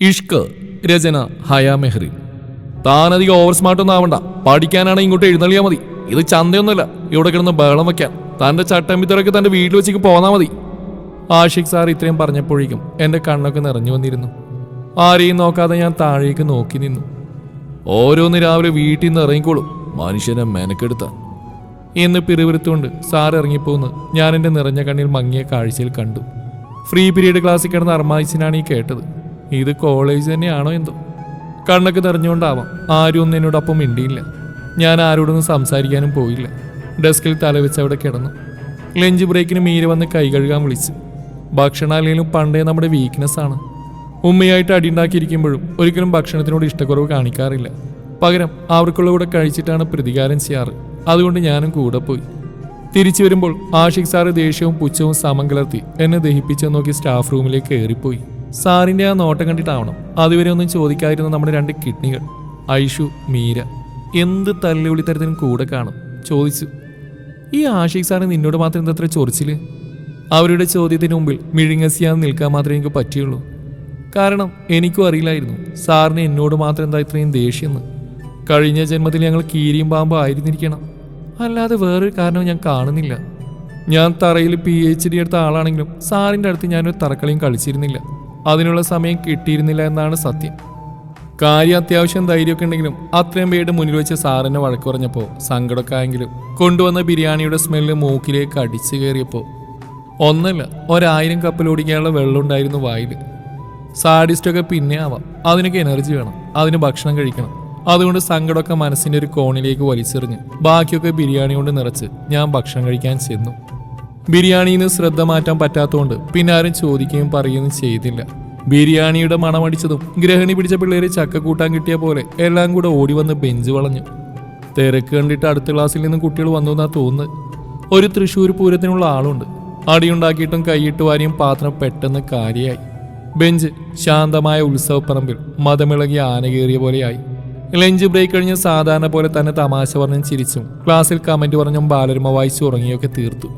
ഇഷ്ക്. രചന ഹയാ മെഹ്റിൻ. താനധികം ഓവർ സ്മാർട്ടൊന്നും ആവണ്ട. പഠിക്കാനാണ് ഇങ്ങോട്ട് എഴുന്നള്ളിയാ മതി. ഇത് ചന്തയൊന്നുമല്ല ഇവിടെ കിടന്ന് ബഹളം വയ്ക്കാൻ. തന്റെ ചട്ടമ്പിത്തറൊക്കെ തന്റെ വീട്ടിൽ വെച്ചേക്ക് പോന്നാ മതി. ആഷിഖ് സാർ ഇത്രയും പറഞ്ഞപ്പോഴേക്കും എന്റെ കണ്ണൊക്കെ നിറഞ്ഞു വന്നിരുന്നു. ആരെയും നോക്കാതെ ഞാൻ താഴേക്ക് നോക്കി നിന്നു. ഓരോന്ന് രാവിലെ വീട്ടിൽ നിന്ന് ഇറങ്ങിക്കോളും, മനുഷ്യനെ മെനക്കെടുത്ത എന്ന് പിറുപിറുത്തുകൊണ്ട് സാർ ഇറങ്ങിപ്പോന്ന് ഞാൻ എൻ്റെ നിറഞ്ഞ കണ്ണിൽ മങ്ങിയ കാഴ്ചയിൽ കണ്ടു. ഫ്രീ പീരീഡ് ക്ലാസ്സിൽ കിടന്ന അർമായിച്ചിനാണ് ഈ കേട്ടത്. ഇത് കോളേജ് തന്നെയാണോ എന്തോ. കണ്ണൊക്കെ നിറഞ്ഞുകൊണ്ടാവാം ആരും ഒന്നും എന്നോടൊപ്പം മിണ്ടിയില്ല. ഞാൻ ആരോടൊന്നും സംസാരിക്കാനും പോയില്ല. ഡെസ്കിൽ തലവെച്ച് അവിടെ കിടന്നു. ലഞ്ച് ബ്രേക്കിന് മീര വന്ന് കൈ കഴുകാൻ വിളിച്ചു. ഭക്ഷണാലയിലും പണ്ടേ നമ്മുടെ വീക്ക്നെസ്സാണ്. ഉമ്മയായിട്ട് അടിയുണ്ടാക്കിയിരിക്കുമ്പോഴും ഒരിക്കലും ഭക്ഷണത്തിനോട് ഇഷ്ടക്കുറവ് കാണിക്കാറില്ല. പകരം അവർക്കുള്ള കൂടെ കഴിച്ചിട്ടാണ് പ്രതികാരം ചെയ്യാറ്. അതുകൊണ്ട് ഞാനും കൂടെ പോയി. തിരിച്ചു വരുമ്പോൾ ആഷിഖ് സാറ് ദേഷ്യവും പുച്ഛവും സമം കലർത്തി എന്നെ ദഹിപ്പിച്ചു നോക്കി സ്റ്റാഫ് റൂമിലേക്ക് കയറിപ്പോയി. സാറിൻ്റെ ആ നോട്ടം കണ്ടിട്ടാവണം അതുവരെ ഒന്നും ചോദിക്കാതിരുന്ന നമ്മുടെ 2 കിഡ്നികൾ ഐഷു, മീര എന്ത് തല്ലുവിളിത്തരത്തിനും കൂടെ കാണും. ചോദിച്ചു, ഈ ആഷിഖ് സാറ് നിന്നോട് മാത്രം എന്തത്ര ചൊറിച്ചില്? അവരുടെ ചോദ്യത്തിന് മുമ്പിൽ മിഴുങ്ങസിയാന്ന് നിൽക്കാൻ മാത്രമേ എനിക്ക് പറ്റിയുള്ളൂ. കാരണം എനിക്കും അറിയില്ലായിരുന്നു സാറിന് എന്നോട് മാത്രം എന്താ ഇത്രയും ദേഷ്യമെന്ന്. കഴിഞ്ഞ ജന്മത്തിൽ ഞങ്ങൾ കീരിയും പാമ്പും ആയിരുന്നിരിക്കണം, അല്ലാതെ വേറൊരു കാരണവും ഞാൻ കാണുന്നില്ല. ഞാൻ തറയിൽ PhD എടുത്ത ആളാണെങ്കിലും സാറിൻ്റെ അടുത്ത് ഞാനൊരു തറക്കളിയും കളിച്ചിരുന്നില്ല. അതിനുള്ള സമയം കിട്ടിയിരുന്നില്ല എന്നാണ് സത്യം. കാര്യം അത്യാവശ്യം ധൈര്യമൊക്കെ ഉണ്ടെങ്കിലും അത്രയും പേരുടെ മുന്നിൽ വെച്ച് സാറിനെ വഴക്ക് പറഞ്ഞപ്പോൾ സങ്കടമൊക്കെ ആയെങ്കിലും കൊണ്ടുവന്ന ബിരിയാണിയുടെ സ്മെല്ല് മൂക്കിലേക്ക് അടിച്ചു കയറിയപ്പോൾ ഒന്നല്ല 1000 കപ്പൽ ഓടിക്കാനുള്ള വെള്ളം ഉണ്ടായിരുന്നു വായിൽ. സാഡിസ്റ്റൊക്കെ പിന്നെ ആവാം, അതിനൊക്കെ എനർജി വേണം, അതിന് ഭക്ഷണം കഴിക്കണം. അതുകൊണ്ട് സങ്കടമൊക്കെ മനസ്സിൻ്റെ ഒരു കോണിലേക്ക് വലിച്ചെറിഞ്ഞ് ബാക്കിയൊക്കെ ബിരിയാണി കൊണ്ട് നിറച്ച് ഞാൻ ഭക്ഷണം കഴിക്കാൻ ചെന്നു. ബിരിയാണിയിൽ നിന്ന് ശ്രദ്ധ മാറ്റാൻ പറ്റാത്തതുകൊണ്ട് പിന്നെ ആരും ചോദിക്കുകയും പറയുകയും ചെയ്തില്ല. ബിരിയാണിയുടെ മണമടിച്ചതും ഗ്രഹണി പിടിച്ച പിള്ളേരെ ചക്ക കൂട്ടാൻ കിട്ടിയ പോലെ എല്ലാം കൂടെ ഓടി വന്ന് ബെഞ്ച് വളഞ്ഞു. തിരക്ക് കണ്ടിട്ട് അടുത്ത ക്ലാസ്സിൽ നിന്നും കുട്ടികൾ വന്നു എന്നാ തോന്നുന്നത്. ഒരു തൃശ്ശൂർ പൂരത്തിനുള്ള ആളുണ്ട്. അടിയുണ്ടാക്കിയിട്ടും കൈയിട്ട് വാരിയും പാത്രം പെട്ടെന്ന് കാര്യമായി. ബെഞ്ച് ശാന്തമായ ഉത്സവപ്പറമ്പിൽ മതമിളകിയ ആന കയറിയ പോലെയായി. ലഞ്ച് ബ്രേക്ക് കഴിഞ്ഞ് സാധാരണ പോലെ തന്നെ തമാശ പറഞ്ഞും ചിരിച്ചും ക്ലാസ്സിൽ കമന്റ് പറഞ്ഞും ബാലരമ വായിച്ചു ഉറങ്ങിയൊക്കെ തീർത്തു.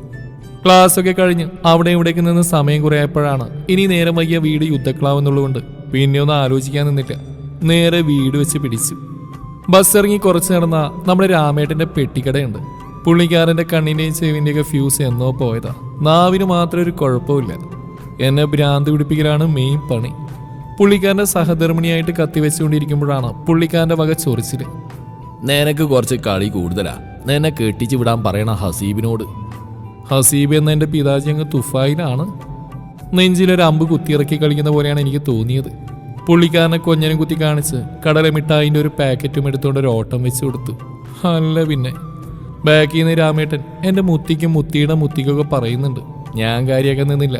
ക്ലാസ്സൊക്കെ കഴിഞ്ഞ് അവിടെ ഇവിടേക്ക് നിന്ന് സമയം കുറയപ്പോഴാണ് ഇനി നേരം വൈകിയ വീട് യുദ്ധക്ലാവെന്നുള്ളതുകൊണ്ട് പിന്നെ ഒന്നും ആലോചിക്കാൻ നിന്നില്ല. നേരെ വീട് വെച്ച് പിടിച്ചു. ബസ് ഇറങ്ങി കുറച്ച് നടന്ന നമ്മുടെ രാമേട്ടന്റെ പെട്ടിക്കടയുണ്ട്. പുള്ളിക്കാരന്റെ കണ്ണിന്റെയും ചെവിന്റെയൊക്കെ ഫ്യൂസ് എന്നോ പോയതാ. നാവിന് മാത്രം ഒരു കുഴപ്പമില്ല. എന്നെ ഭ്രാന്ത് പിടിപ്പിക്കലാണ് മെയിൻ പണി. പുള്ളിക്കാരന്റെ സഹധർമ്മിണിയായിട്ട് കത്തിവെച്ചുകൊണ്ടിരിക്കുമ്പോഴാണ് പുള്ളിക്കാരന്റെ വക ചൊറിച്ചില്. നിനക്ക് കുറച്ച് കളി കൂടുതലാ, നിന്നെ കെട്ടിച്ചു വിടാൻ പറയണ ഹസീബിനോട്. ഹസീബ് എന്ന എൻ്റെ പിതാജി അങ്ങ് തുഫായിലാണ്. നെഞ്ചിലൊരു അമ്പ് കുത്തിയിറക്കി കളിക്കുന്ന പോലെയാണ് എനിക്ക് തോന്നിയത്. പുള്ളിക്കാരനെ കൊഞ്ഞനും കുത്തി കാണിച്ച് കടല മിഠായിൻ്റെ ഒരു പാക്കറ്റും എടുത്തുകൊണ്ട് ഒരു ഓട്ടം വെച്ച് കൊടുത്തു. അല്ല പിന്നെ ബാക്കിൽ നിന്ന് രാമേട്ടൻ എൻ്റെ മുത്തിക്കും മുത്തിയുടെ മുത്തിക്കൊക്കെ പറയുന്നുണ്ട്. ഞാൻ കാര്യമൊക്കെ നിന്നില്ല.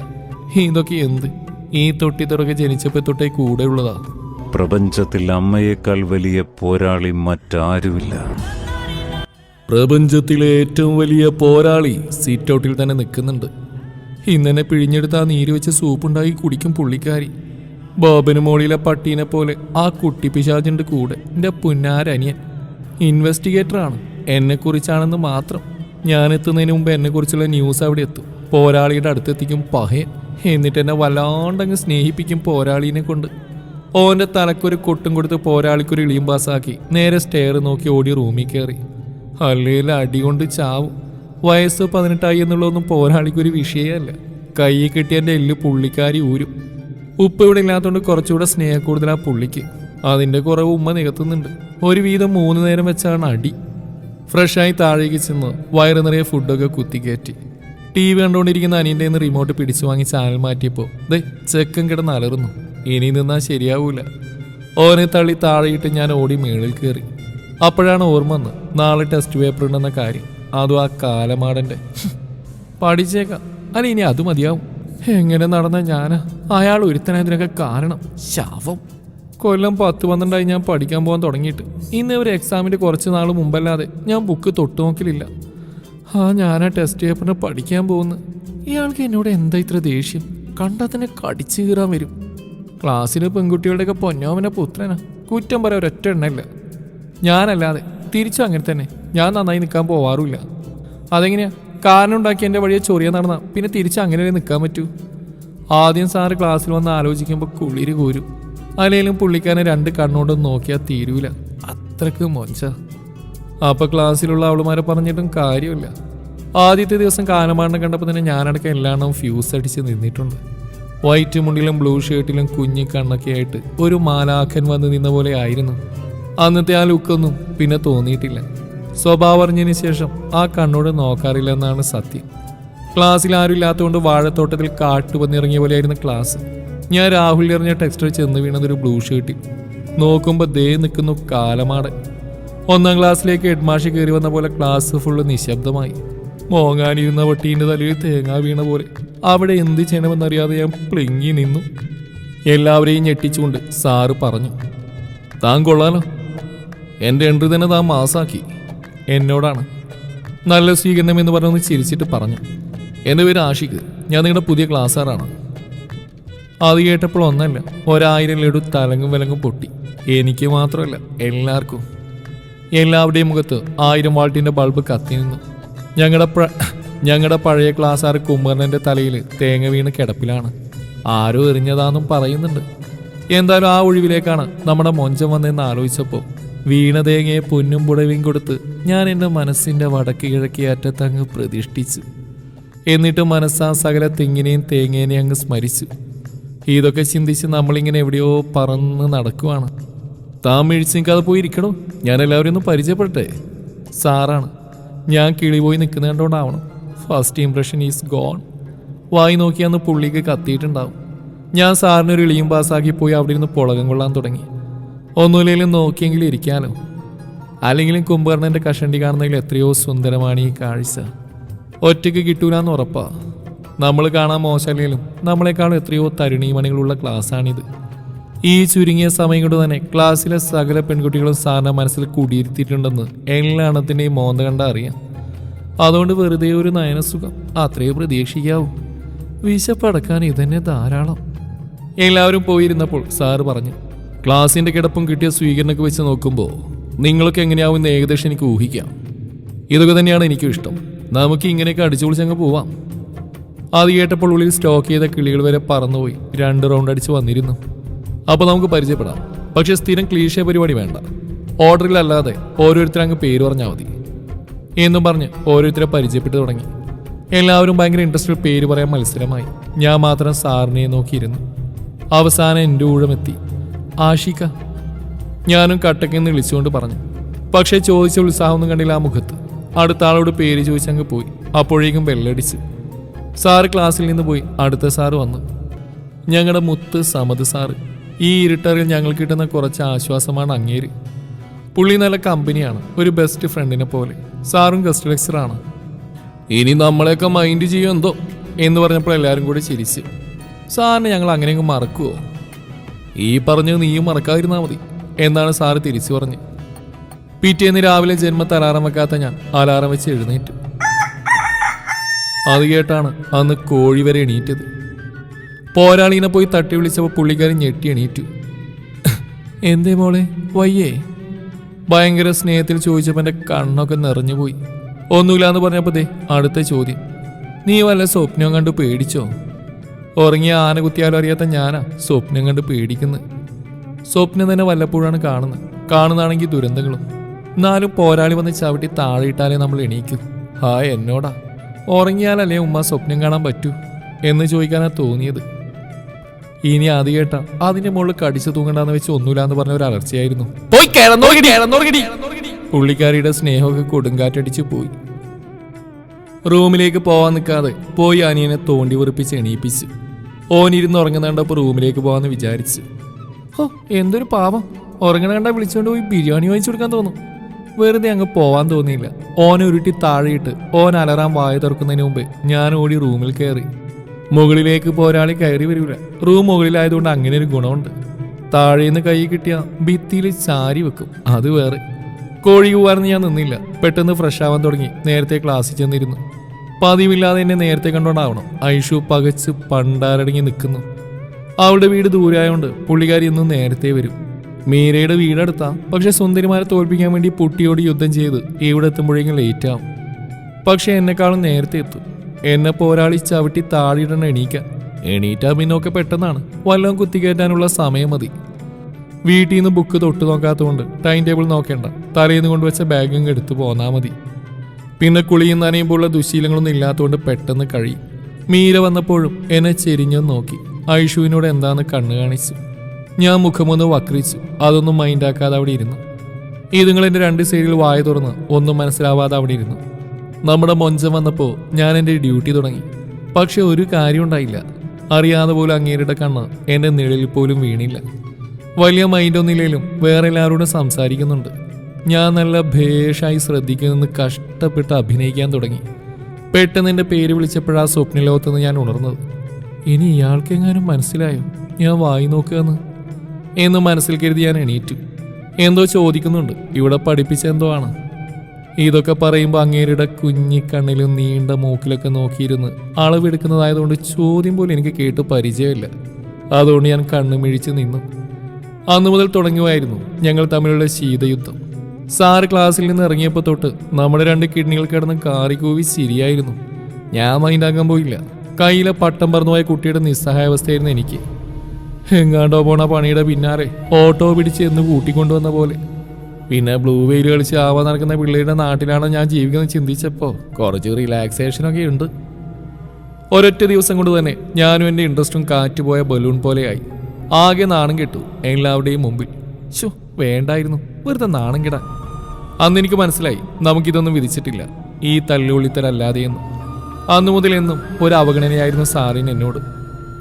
ഇതൊക്കെ എന്ത്? ഈ തൊട്ടിത്തുറക്കെ ജനിച്ചപ്പോൾ തൊട്ടേ കൂടെ ഉള്ളതാ. പ്രപഞ്ചത്തിൽ അമ്മയേക്കാൾ വലിയ പോരാളി മറ്റാരുമില്ല. പ്രപഞ്ചത്തിലെ ഏറ്റവും വലിയ പോരാളി സീറ്റ് ഔട്ടിൽ തന്നെ നിൽക്കുന്നുണ്ട്. ഇന്നെന്നെ പിഴിഞ്ഞെടുത്ത് ആ നീര് വെച്ച് സൂപ്പുണ്ടാക്കി കുടിക്കും പുള്ളിക്കാരി. ബോബന് മോളിലെ പട്ടീനെ പോലെ ആ കുട്ടി പിശാചുണ്ട് കൂടെ. എൻ്റെ പുന്നാരനിയൻ ഇൻവെസ്റ്റിഗേറ്ററാണ്. എന്നെക്കുറിച്ചാണെന്ന് മാത്രം. ഞാൻ എത്തുന്നതിന് മുമ്പ് എന്നെക്കുറിച്ചുള്ള ന്യൂസ് അവിടെ എത്തും. പോരാളിയുടെ അടുത്തെത്തിക്കും പഹയൻ. എന്നിട്ട് എന്നെ വല്ലാണ്ടങ്ങ് സ്നേഹിപ്പിക്കും പോരാളീനെ കൊണ്ട്. ഓൻ്റെ തലക്കൊരു കൊട്ടും കൊടുത്ത് പോരാളിക്കൊരു ഇളിയും പാസ്സാക്കി നേരെ സ്റ്റെയർ നോക്കി ഓടി റൂമിൽ കയറി. അല്ലെങ്കിൽ അടി കൊണ്ട് ചാവും. വയസ്സ് 18 എന്നുള്ളതൊന്നും പോരാളിക്കൊരു വിഷയമല്ല. കൈ കിട്ടിയ എൻ്റെ എല്ല് പുള്ളിക്കാരി ഊരും. ഉപ്പ് ഇവിടെ ഇല്ലാത്തതുകൊണ്ട് കുറച്ചുകൂടെ സ്നേഹക്കൂടുതലാ പുള്ളിക്ക്. അതിൻ്റെ കുറവ് ഉമ്മ നികത്തുന്നുണ്ട്. ഒരു വീതം 3 നേരം വെച്ചാണ് അടി. ഫ്രഷായി താഴേക്ക് ചെന്ന് വയറ് നിറയെ ഫുഡൊക്കെ കുത്തിക്കയറ്റി. TV കണ്ടുകൊണ്ടിരിക്കുന്ന അനിയൻ്റെ നിന്ന് റിമോട്ട് പിടിച്ചു വാങ്ങി ചാനൽ മാറ്റിയപ്പോൾ ചെക്കൻ കിടന്ന് അലറുന്നു. ഇനി നിന്നാൽ ശരിയാവൂല. ഓനെ തള്ളി താഴെയിട്ട് ഞാൻ ഓടി മേളിൽ കയറി. അപ്പോഴാണ് ഓർമ്മ വന്ന് നാളെ ടെസ്റ്റ് പേപ്പർ ഉണ്ടെന്ന കാര്യം. അതും ആ കാലമാടൻ്റെ. പഠിച്ചേക്കാം, അല്ല ഇനി അത് മതിയാവും. എങ്ങനെ നടന്ന ഞാനാ അയാൾ ഒരുത്തനതിനൊക്കെ കാരണം. ശാപം. കൊല്ലം 10-12 ഞാൻ പഠിക്കാൻ പോകാൻ തുടങ്ങിയിട്ട് ഇന്ന് ഒരു എക്സാമിൻ്റെ കുറച്ച് നാൾ മുമ്പല്ലാതെ ഞാൻ ബുക്ക് തൊട്ടു നോക്കലില്ല. ഞാനാ ടെസ്റ്റ് പേപ്പറിന് പഠിക്കാൻ പോകുന്നു. ഇയാൾക്ക് എന്നോട് എന്താ ഇത്ര ദേഷ്യം? കണ്ടാൽ തന്നെ കടിച്ചു കീറാൻ വരും. ക്ലാസ്സിലെ പെൺകുട്ടികളുടെയൊക്കെ പൊന്നോമന പുത്രനാ. കുറ്റം പറയാൻ ഒരൊറ്റ എണ്ണയില്ല. ഞാനല്ലാതെ തിരിച്ചും അങ്ങനെ തന്നെ. ഞാൻ നന്നായി നിൽക്കാൻ പോവാറുമില്ല. അതെങ്ങനെയാ? കാരണം ഉണ്ടാക്കി എൻ്റെ വഴിയെ ചൊറിയാൻ നടന്നാൽ പിന്നെ തിരിച്ച് അങ്ങനെ നിൽക്കാൻ പറ്റൂ. ആദ്യം സാറ് ക്ലാസ്സിൽ വന്ന് ആലോചിക്കുമ്പോൾ കുളിര് കൂരും. അല്ലെങ്കിലും പുള്ളിക്കാരനെ 2 കണ്ണോണ്ടും നോക്കിയാൽ തീരൂല, അത്രക്ക് മൊഞ്ച. അപ്പൊ ക്ലാസ്സിലുള്ള അവളുമാരെ പറഞ്ഞിട്ടും കാര്യമില്ല. ആദ്യത്തെ ദിവസം കാലമാണെന്ന് കണ്ടപ്പോൾ തന്നെ ഞാനടക്കം എല്ലാണ്ണവും ഫ്യൂസ് അടിച്ച് നിന്നിട്ടുണ്ട്. വൈറ്റ് മുണ്ടിലും ബ്ലൂ ഷർട്ടിലും കുഞ്ഞി കണ്ണൊക്കെ ആയിട്ട് ഒരു മാലാഖൻ വന്ന് നിന്ന പോലെ ആയിരുന്നു. അന്നത്തെ ആ ലുക്കൊന്നും പിന്നെ തോന്നിയിട്ടില്ല. സ്വഭാവം അറിഞ്ഞതിന് ശേഷം ആ കണ്ണോട് നോക്കാറില്ല എന്നാണ് സത്യം. ക്ലാസ്സിൽ ആരും ഇല്ലാത്തതുകൊണ്ട് വാഴത്തോട്ടത്തിൽ കാട്ടുപന്നിറങ്ങിയ പോലെയായിരുന്നു ക്ലാസ്. ഞാൻ രാഹുൽ എറിഞ്ഞ ടെക്സ്റ്റർ ചെന്ന് വീണതൊരു ബ്ലൂ ഷർട്ടിൽ. നോക്കുമ്പോൾ ദേ നിൽക്കുന്നു കാലമാടൻ. 1ാം ക്ലാസ്സിലേക്ക് ഹെഡ്മാഷി കയറി വന്ന പോലെ ക്ലാസ് ഫുള്ള് നിശബ്ദമായി. മോങ്ങാനിരുന്ന വട്ടീൻ്റെ തലയിൽ തേങ്ങ വീണ പോലെ അവിടെ എന്ത് ചെയ്യണമെന്നറിയാതെ ഞാൻ പ്ലിങ്ങി നിന്നു. എല്ലാവരെയും ഞെട്ടിച്ചുകൊണ്ട് സാറ് പറഞ്ഞു, താൻ കൊള്ളാലോ, എൻ്റെ എൻട്രി തന്നെ താൻ മാസാക്കി. എന്നോടാണ്. നല്ല സ്വീകരണം എന്ന് പറഞ്ഞൊന്ന് ചിരിച്ചിട്ട് പറഞ്ഞു, എൻ്റെ പേര് ആഷിഖ്, ഞാൻ നിങ്ങളുടെ പുതിയ ക്ലാസ്സാറാണ്. അത് കേട്ടപ്പോൾ ഒന്നല്ല 1000 ലഡു തലങ്ങും വിലങ്ങും പൊട്ടി. എനിക്ക് മാത്രമല്ല, എല്ലാവർക്കും. എല്ലാവരുടെയും മുഖത്ത് 1000 വാൾട്ടിൻ്റെ ബൾബ് കത്തി നിന്നു. ഞങ്ങളുടെ പഴയ ക്ലാസ്സാറ് കുമ്മറിൻ്റെ തലയിൽ തേങ്ങ വീണ് കിടപ്പിലാണ്. ആരോ എറിഞ്ഞതാണെന്നും പറയുന്നുണ്ട്. എന്തായാലും ആ ഒഴിവിലേക്കാണ് നമ്മുടെ മൊഞ്ചം വന്നതെന്ന് ആലോചിച്ചപ്പോൾ വീണ തേങ്ങയെ പൊന്നും പുടവയും കൊടുത്ത് ഞാൻ എൻ്റെ മനസ്സിൻ്റെ വടക്ക് കിഴക്കേ അറ്റത്തങ്ങ് പ്രതിഷ്ഠിച്ചു. എന്നിട്ട് മനസ്സാ സകല തെങ്ങിനെയും തേങ്ങേനെയും അങ്ങ് സ്മരിച്ചു. ഇതൊക്കെ ചിന്തിച്ച് നമ്മളിങ്ങനെ എവിടെയോ പറന്ന് നടക്കുവാണ്. താൻ മിഴിച്ച് നിൽക്കാതെ പോയിരിക്കണോ, ഞാൻ എല്ലാവരും ഒന്ന് പരിചയപ്പെടട്ടെ. സാറാണ്. ഞാൻ കിളി പോയി നിൽക്കുന്ന കണ്ടോണ്ടാവണം. First impression is gone. വായി നോക്കിയാന്ന് പുള്ളിക്ക് കത്തിയിട്ടുണ്ടാവും. ഞാൻ സാറിനൊരു ഇളിയും പാസ്സാക്കി പോയി അവിടെ ഇരുന്ന് പുളകം കൊള്ളാൻ തുടങ്ങി. ഒന്നുമില്ലെങ്കിലും നോക്കിയെങ്കിലും ഇരിക്കാലോ. അല്ലെങ്കിലും കുംഭകർണൻ്റെ കഷണ്ടി കാണുന്നതിൽ എത്രയോ സുന്ദരമാണ് ഈ കാഴ്ച. ഒറ്റയ്ക്ക് കിട്ടൂലെന്ന് ഉറപ്പാ. നമ്മൾ കാണാൻ മോശമല്ലെങ്കിലും നമ്മളെക്കാളും എത്രയോ തരുണീമണികളുള്ള ക്ലാസ്സാണിത്. ഈ ചുരുങ്ങിയ സമയം കൊണ്ട് തന്നെ ക്ലാസ്സിലെ സകല പെൺകുട്ടികളും സാറിൻ്റെ മനസ്സിൽ കുടിയിരുത്തിയിട്ടുണ്ടെന്ന് എല്ലാ എണ്ണത്തിൻ്റെയും മോന്ത കണ്ട അറിയാം. അതുകൊണ്ട് വെറുതെ ഒരു നയനസുഖം അത്രയോ പ്രതീക്ഷിക്കാവൂ. വിശപ്പടക്കാൻ ഇതന്നെ ധാരാളം. എല്ലാവരും പോയിരുന്നപ്പോൾ സാറ് പറഞ്ഞു, ക്ലാസ്സിൻ്റെ കിടപ്പും കിട്ടിയ സ്വീകരണമൊക്കെ വെച്ച് നോക്കുമ്പോൾ നിങ്ങളൊക്കെ എങ്ങനെയാവുമെന്ന് ഏകദേശം എനിക്ക് ഊഹിക്കാം. ഇതൊക്കെ തന്നെയാണ് എനിക്കും ഇഷ്ടം. നമുക്ക് ഇങ്ങനെയൊക്കെ അടിച്ചു പൊളിച്ചങ്ങ് പോവാം. അത് കേട്ടപ്പോൾ ഉള്ളിൽ സ്റ്റോക്ക് ചെയ്ത കിളികൾ വരെ പറന്നുപോയി 2 റൗണ്ട് അടിച്ച് വന്നിരുന്നു. അപ്പോൾ നമുക്ക് പരിചയപ്പെടാം. പക്ഷെ സ്ഥിരം ക്ലീഷേ പരിപാടി വേണ്ട. ഓർഡറിലല്ലാതെ ഓരോരുത്തരങ്ങ് പേര് പറഞ്ഞാൽ മതി എന്നും പറഞ്ഞ് ഓരോരുത്തരെ പരിചയപ്പെട്ട് തുടങ്ങി. എല്ലാവരും ഭയങ്കര ഇൻട്രസ്റ്റിൽ പേര് പറയാൻ മത്സരമായി. ഞാൻ മാത്രം സാറിനെ നോക്കിയിരുന്നു. അവസാനം എൻ്റെ ഊഴമെത്തി. ആഷിക. ഞാനും കട്ടക്കെന്ന് വിളിച്ചുകൊണ്ട് പറഞ്ഞു. പക്ഷേ ചോദിച്ച ഉത്സാഹമൊന്നും കണ്ടില്ല ആ മുഖത്ത്. അടുത്ത ആളോട് പേര് ചോദിച്ചങ്ങ് പോയി. അപ്പോഴേക്കും ബെല്ലടിച്ച്. സാറ് ക്ലാസ്സിൽ നിന്ന് പോയി. അടുത്ത സാറ് വന്നു. ഞങ്ങളുടെ മുത്ത് സമദ് സാറ്. ഈ ഇരുട്ടറിൽ ഞങ്ങൾക്ക് കിട്ടുന്ന കുറച്ച് ആശ്വാസമാണ് അങ്ങേര്. പുള്ളി നല്ല കമ്പനിയാണ്, ഒരു ബെസ്റ്റ് ഫ്രണ്ടിനെ പോലെ. സാറും ഗസ്റ്റ് ലെക്ചറാണ്. ഇനി നമ്മളെയൊക്കെ മൈൻഡ് ചെയ്യുമോ എന്തോ എന്ന് പറഞ്ഞപ്പോൾ എല്ലാവരും കൂടി ചിരിച്ച്. സാറിനെ ഞങ്ങൾ അങ്ങനെയൊക്കെ മറക്കുമോ? ഈ പറഞ്ഞത് നീയും മറക്കാതിരുന്നാൽ മതി എന്നാണ് സാറ് തിരിച്ചു പറഞ്ഞ്. പിറ്റേന്ന് രാവിലെ ജന്മത്ത് അലാറം വെക്കാത്ത ഞാൻ അലാറം വെച്ച് എഴുന്നേറ്റു. അത് കേട്ടാണ് അന്ന് കോഴി വരെ എണീറ്റത്. പോരാളിനെ പോയി തട്ടി വിളിച്ചപ്പോൾ പുള്ളിക്കാരൻ ഞെട്ടി എണീറ്റു. എന്തേ മോളെ, വയ്യേ? ഭയങ്കര സ്നേഹത്തിൽ ചോദിച്ചപ്പോൾ എൻ്റെ കണ്ണൊക്കെ നിറഞ്ഞുപോയി. ഒന്നുമില്ലാന്ന് പറഞ്ഞപ്പോൾ ദേ അടുത്ത ചോദ്യം. നീ വല്ല സ്വപ്നം കണ്ട് പേടിച്ചോ? ഉറങ്ങിയ ആന കുത്തിയാലും അറിയാത്ത ഞാനാ സ്വപ്നം കണ്ട് പേടിക്കുന്നത്. സ്വപ്നം തന്നെ വല്ലപ്പോഴാണ് കാണുന്നതാണെങ്കിൽ ദുരന്തങ്ങളും. എന്നാലും പോരാളി വന്ന് ചവിട്ടി താഴെ ഇട്ടാലേ നമ്മൾ എണീക്കും. ഹായ് എന്നോടാ. ഉറങ്ങിയാലല്ലേ ഉമ്മ സ്വപ്നം കാണാൻ പറ്റൂ എന്ന് ചോദിക്കാനാ തോന്നിയത്. ഇനി അത് കേട്ടാ അതിന്റെ മുകളിൽ കടിച്ചു തൂങ്ങണ്ടെന്ന് വെച്ച് ഒന്നുമില്ലാന്ന് പറഞ്ഞ ഒരു അലർച്ചയായിരുന്നു. പുള്ളിക്കാരിയുടെ സ്നേഹമൊക്കെ കൊടുങ്കാറ്റടിച്ചു പോയി. റൂമിലേക്ക് പോവാൻ നിൽക്കാതെ പോയി അനിയനെ തോണ്ടി വെറുപ്പിച്ച് എണീപ്പിച്ച്. ഓനിരുന്ന് ഉറങ്ങുന്ന കണ്ടപ്പോൾ റൂമിലേക്ക് പോവാന്ന് വിചാരിച്ചു. ഓ എന്തൊരു പാവം, ഉറങ്ങണ കണ്ടാ വിളിച്ചുകൊണ്ട് പോയി ബിരിയാണി വാങ്ങിച്ചു കൊടുക്കാൻ തോന്നും. വെറുതെ അങ്ങ് പോവാൻ തോന്നിയില്ല. ഓനെ ഉരുട്ടി താഴെയിട്ട് ഓൻ അലറാൻ വായ തുറക്കുന്നതിന് മുമ്പ് ഞാൻ ഓടി റൂമിൽ കയറി. മുകളിലേക്ക് പോരാളി കയറി വരില്ല. റൂം മുകളിലായതുകൊണ്ട് അങ്ങനെ ഒരു ഗുണമുണ്ട്. താഴേന്ന് കൈ കിട്ടിയ ഭിത്തിയിൽ ചാരി വെക്കും. അത് വേറെ. കോഴി കൂവാർന്ന് ഞാൻ നിന്നില്ല. പെട്ടെന്ന് ഫ്രഷ് ആവാൻ തുടങ്ങി. നേരത്തെ ക്ലാസ്സിൽ ചെന്നിരുന്നു. പതിവില്ലാതെ എന്നെ നേരത്തെ കണ്ടോണ്ടാവണം ഐഷു പകച്ച് പണ്ടാരടങ്ങി നിൽക്കുന്നു. അവളുടെ വീട് ദൂരായോണ്ട് പുള്ളിക്കാരി ഇന്നും നേരത്തെ വരും. മീരയുടെ വീടെടുത്താ, പക്ഷെ സുന്ദരിമാരെ തോൽപ്പിക്കാൻ വേണ്ടി പുട്ടിയോട് യുദ്ധം ചെയ്ത് ഇവിടെ എത്തുമ്പോഴേക്കും ലേറ്റ് ആവും. പക്ഷെ എന്നെക്കാളും നേരത്തെ എത്തും. എന്നെ പോരാളി ചവിട്ടി താഴെയിടണം എണീറ്റാ പിന്നൊക്കെ പെട്ടെന്നാണ്. വല്ലതും കുത്തിക്കയറ്റാനുള്ള സമയം മതി. വീട്ടിൽ നിന്ന് ബുക്ക് തൊട്ട് നോക്കാത്തതുകൊണ്ട് ടൈം ടേബിൾ നോക്കേണ്ട, തലേന്ന് കൊണ്ടുവച്ച ബാഗും എടുത്തു പോന്നാൽ മതി. പിന്നെ കുളിയും നനയുമ്പോഴുള്ള ദുശീലങ്ങളൊന്നും ഇല്ലാത്തതുകൊണ്ട് പെട്ടെന്ന് കഴിയും. മീര വന്നപ്പോഴും എന്നെ ചെരിഞ്ഞു നോക്കി. ഐഷുവിനോട് എന്താന്ന് കണ്ണു കാണിച്ചു. ഞാൻ മുഖമൊന്ന് വക്രിച്ചു. അതൊന്നും മൈൻഡാക്കാതെ അവിടെ ഇരുന്നു. ഇതുങ്ങൾ എൻ്റെ രണ്ട് സൈഡിൽ വായ തുറന്ന് ഒന്നും മനസ്സിലാവാതെ അവിടെ ഇരുന്നു. നമ്മുടെ മൊഞ്ചം വന്നപ്പോൾ ഞാൻ എൻ്റെ ഡ്യൂട്ടി തുടങ്ങി. പക്ഷെ ഒരു കാര്യം ഉണ്ടായില്ല. അറിയാതെ പോലും അങ്ങേരുടെ കണ്ണ് എൻ്റെ നിഴലിൽ പോലും വീണില്ല. വലിയ മൈൻഡൊന്നുമില്ലേലും വേറെ എല്ലാവരോടും സംസാരിക്കുന്നുണ്ട്. ഞാൻ നല്ല ഭേഷായി ശ്രദ്ധിക്കുന്നെന്ന് കഷ്ടപ്പെട്ട് അഭിനയിക്കാൻ തുടങ്ങി. പെട്ടെന്ന് എൻ്റെ പേര് വിളിച്ചപ്പോഴാ സ്വപ്നലോകത്തുനിന്ന് ഞാൻ ഉണർന്നത്. ഇനി ഇയാൾക്കെങ്ങാനും മനസ്സിലായോ ഞാൻ വായി നോക്കുകയെന്ന് എന്ന് മനസ്സിൽ കരുതി ഞാൻ എണീറ്റു. എന്തോ ചോദിക്കുന്നുണ്ട്. ഇവിടെ പഠിപ്പിച്ച എന്തോ ആണ്. ഇതൊക്കെ പറയുമ്പോൾ അങ്ങേരുടെ കുഞ്ഞിക്കണ്ണിലും നീണ്ട മൂക്കിലൊക്കെ നോക്കിയിരുന്ന് അളവെടുക്കുന്നതായതുകൊണ്ട് ചോദ്യം പോലും എനിക്ക് കേട്ട് പരിചയമില്ല. അതുകൊണ്ട് ഞാൻ കണ്ണുമിഴിച്ച് നിന്നു. അന്നു മുതൽ തുടങ്ങുമായിരുന്നു ഞങ്ങൾ തമ്മിലുള്ള ശീതയുദ്ധം. സാറ് ക്ലാസ്സിൽ നിന്ന് ഇറങ്ങിയപ്പോൾ തൊട്ട് നമ്മുടെ രണ്ട് കിഡ്നികൾ കിടന്ന് കാറിക്കൂവി ചിരിയായിരുന്നു. ഞാൻ മൈൻഡാക്കാൻ പോയില്ല. കയ്യിലെ പട്ടം പറന്നുപോയ കുട്ടിയുടെ നിസ്സഹായാവസ്ഥയായിരുന്നു എനിക്ക്. എങ്ങാണ്ടോ പോണ പണിയുടെ പിന്നാലെ ഓട്ടോ പിടിച്ച് എന്ന് കൂട്ടിക്കൊണ്ടുവന്ന പോലെ. പിന്നെ ബ്ലൂ വെയിൽ കളിച്ച് ആവാൻ നടക്കുന്ന പിള്ളേരുടെ നാട്ടിലാണ് ഞാൻ ജീവിക്കുന്നത് ചിന്തിച്ചപ്പോൾ കുറച്ച് റിലാക്സേഷനൊക്കെ ഉണ്ട്. ഒരൊറ്റ ദിവസം കൊണ്ട് തന്നെ ഞാനും എൻ്റെ ഇൻട്രസ്റ്റും കാറ്റുപോയ ബലൂൺ പോലെയായി. ആകെ നാണം കെട്ടു എല്ലാവരുടെയും മുമ്പിൽ. ശോ, വേണ്ടായിരുന്നു വെറുതെ നാണം കെടാൻ. അന്ന് എനിക്ക് മനസ്സിലായി നമുക്കിതൊന്നും വിധിച്ചിട്ടില്ല, ഈ തല്ലുള്ളിത്തരല്ലാതെയെന്ന്. അന്നു മുതൽ എന്നും ഒരു അവഗണനയായിരുന്നു സാറിന് എന്നോട്.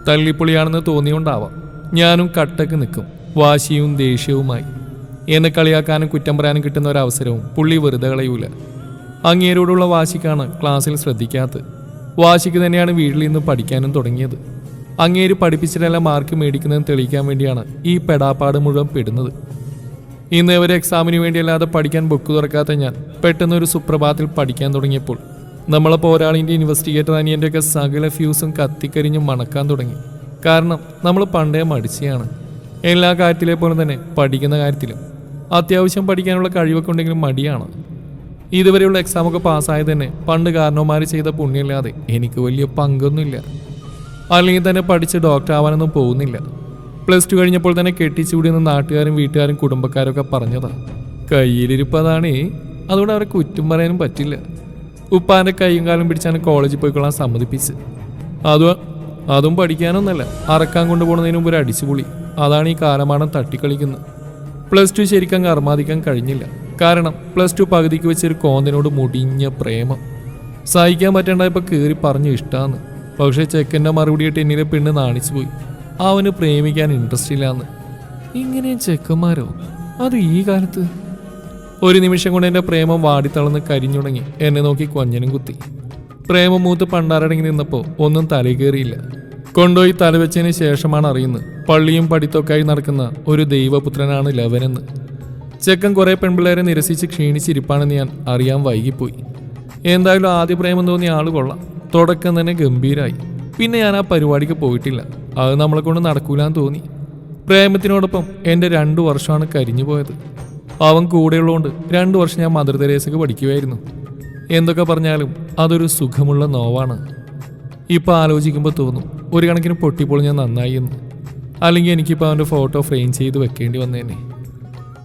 തല്ലിപ്പൊളിയാണെന്ന് തോന്നിയോണ്ടാവാം ഞാനും കട്ടക്ക് നിൽക്കും, വാശിയും ദേഷ്യവുമായി. എന്നെ കളിയാക്കാനും കുറ്റം പറയാനും കിട്ടുന്ന ഒരവസരവും പുള്ളി വെറുതെ കളയൂല. അങ്ങേരോടുള്ള വാശിക്കാണ് ക്ലാസ്സിൽ ശ്രദ്ധിക്കാത്തത്. വാശിക്ക് തന്നെയാണ് വീട്ടിൽ നിന്ന് പഠിക്കാനും തുടങ്ങിയത്. അങ്ങേര് പഠിപ്പിച്ചിട്ടെല്ലാം മാർക്ക് മേടിക്കുന്നതെന്ന് തെളിയിക്കാൻ വേണ്ടിയാണ് ഈ പെടാപ്പാട് മുഴുവൻ പെടുന്നത്. ഇന്ന് ഒരു എക്സാമിന് വേണ്ടിയല്ലാതെ പഠിക്കാൻ ബുക്ക് തുറക്കാത്ത ഞാൻ പെട്ടെന്നൊരു സുപ്രഭാതത്തിൽ പഠിക്കാൻ തുടങ്ങിയപ്പോൾ നമ്മളപ്പോൾ ഒരാളിൻ്റെ ഇൻവെസ്റ്റിഗേറ്റർ അനിയൻ്റെയൊക്കെ സകല ഫ്യൂസും കത്തിക്കരിഞ്ഞും മണക്കാൻ തുടങ്ങി. കാരണം നമ്മൾ പണ്ടേ മടിച്ചാണ്. എല്ലാ കാര്യത്തിലെ പോലെ തന്നെ പഠിക്കുന്ന കാര്യത്തിലും അത്യാവശ്യം പഠിക്കാനുള്ള കഴിവൊക്കെ ഉണ്ടെങ്കിലും മടിയാണ്. ഇതുവരെയുള്ള എക്സാമൊക്കെ പാസ്സായത് തന്നെ പണ്ട് കാരണവന്മാർ ചെയ്ത പുണ്യമില്ലാതെ എനിക്ക് വലിയ പങ്കൊന്നുമില്ല. അല്ലെങ്കിൽ തന്നെ പഠിച്ച് ഡോക്ടർ ആവാനൊന്നും പോകുന്നില്ല. +2 കഴിഞ്ഞപ്പോൾ തന്നെ കെട്ടിച്ചൂടിയെന്ന് നാട്ടുകാരും വീട്ടുകാരും കുടുംബക്കാരൊക്കെ പറഞ്ഞതാ. കയ്യിലിരിപ്പതാണേ, അതുകൊണ്ട് അവരെ കുറ്റം പറയാനും പറ്റില്ല. ഉപ്പാൻ്റെ കൈയും കാലും പിടിച്ചാണ് കോളേജിൽ പോയിക്കൊള്ളാൻ സമ്മതിപ്പിച്ച്. അതും പഠിക്കാനൊന്നല്ല, അറക്കാൻ കൊണ്ടുപോകുന്നതിന് മുമ്പ് ഒരു അടിച്ചുപൊളി. അതാണ് ഈ കാലമാണം തട്ടിക്കളിക്കുന്നത്. +2 ശരിക്കും അർമാദിക്കാൻ കഴിഞ്ഞില്ല. കാരണം +2 പകുതിക്ക് വെച്ചൊരു കോന്തനോട് മുടിഞ്ഞ പ്രേമം സഹിക്കാൻ പറ്റേണ്ടായപ്പോൾ കയറി പറഞ്ഞു ഇഷ്ടാന്ന്. പക്ഷേ ചെക്കൻ്റെ മറുപടിയായിട്ട് എന്നിലെ പെണ്ണ് നാണിച്ചു പോയി. അവന് പ്രേമിക്കാൻ ഇൻട്രസ്റ്റ് ഇല്ലാന്ന്. ഇങ്ങനെയും ചെക്കന്മാരോ അത് ഈ കാലത്ത്? ഒരു നിമിഷം കൊണ്ട് എൻ്റെ പ്രേമം വാടിത്തളർന്ന് കരിഞ്ഞുടങ്ങി എന്നെ നോക്കി കൊഞ്ഞനും കുത്തി. പ്രേമം മൂത്ത് പണ്ടാരടങ്ങി നിന്നപ്പോൾ ഒന്നും തലയിൽ കയറിയില്ല. കൊണ്ടുപോയി തലവെച്ചതിന് ശേഷമാണ് അറിയുന്നത് പള്ളിയും പഠിത്തമൊക്കെയായി നടക്കുന്ന ഒരു ദൈവപുത്രനാണ് ലവനെന്ന്. ചെക്കൻ കുറേ പെൺപിള്ളേരെ നിരസിച്ച് ക്ഷീണിച്ചിരിപ്പാണെന്ന് ഞാൻ അറിയാൻ വൈകിപ്പോയി. എന്തായാലും ആദ്യ പ്രേമം തോന്നിയ ആൾ കൊള്ളാം. തുടക്കം തന്നെ ഗംഭീരായി. പിന്നെ ഞാൻ ആ പരിപാടിക്ക് പോയിട്ടില്ല. അത് നമ്മളെ കൊണ്ട് നടക്കൂലെന്ന് തോന്നി. പ്രേമത്തിനോടൊപ്പം എൻ്റെ 2 വർഷമാണ് കരിഞ്ഞു പോയത്. അവൻ കൂടെയുള്ളതുകൊണ്ട് 2 വർഷം ഞാൻ മദർ തെരേസയ്ക്ക് പഠിക്കുമായിരുന്നു. എന്തൊക്കെ പറഞ്ഞാലും അതൊരു സുഖമുള്ള നോവാണ്. ഇപ്പോൾ ആലോചിക്കുമ്പോൾ തോന്നും ഒരു കണക്കിന് പൊട്ടിപ്പൊളിഞ്ഞ നന്നായി എന്ന്. അല്ലെങ്കിൽ എനിക്കിപ്പോൾ അവൻ്റെ ഫോട്ടോ ഫ്രെയിം ചെയ്ത് വെക്കേണ്ടി വന്നേനെ.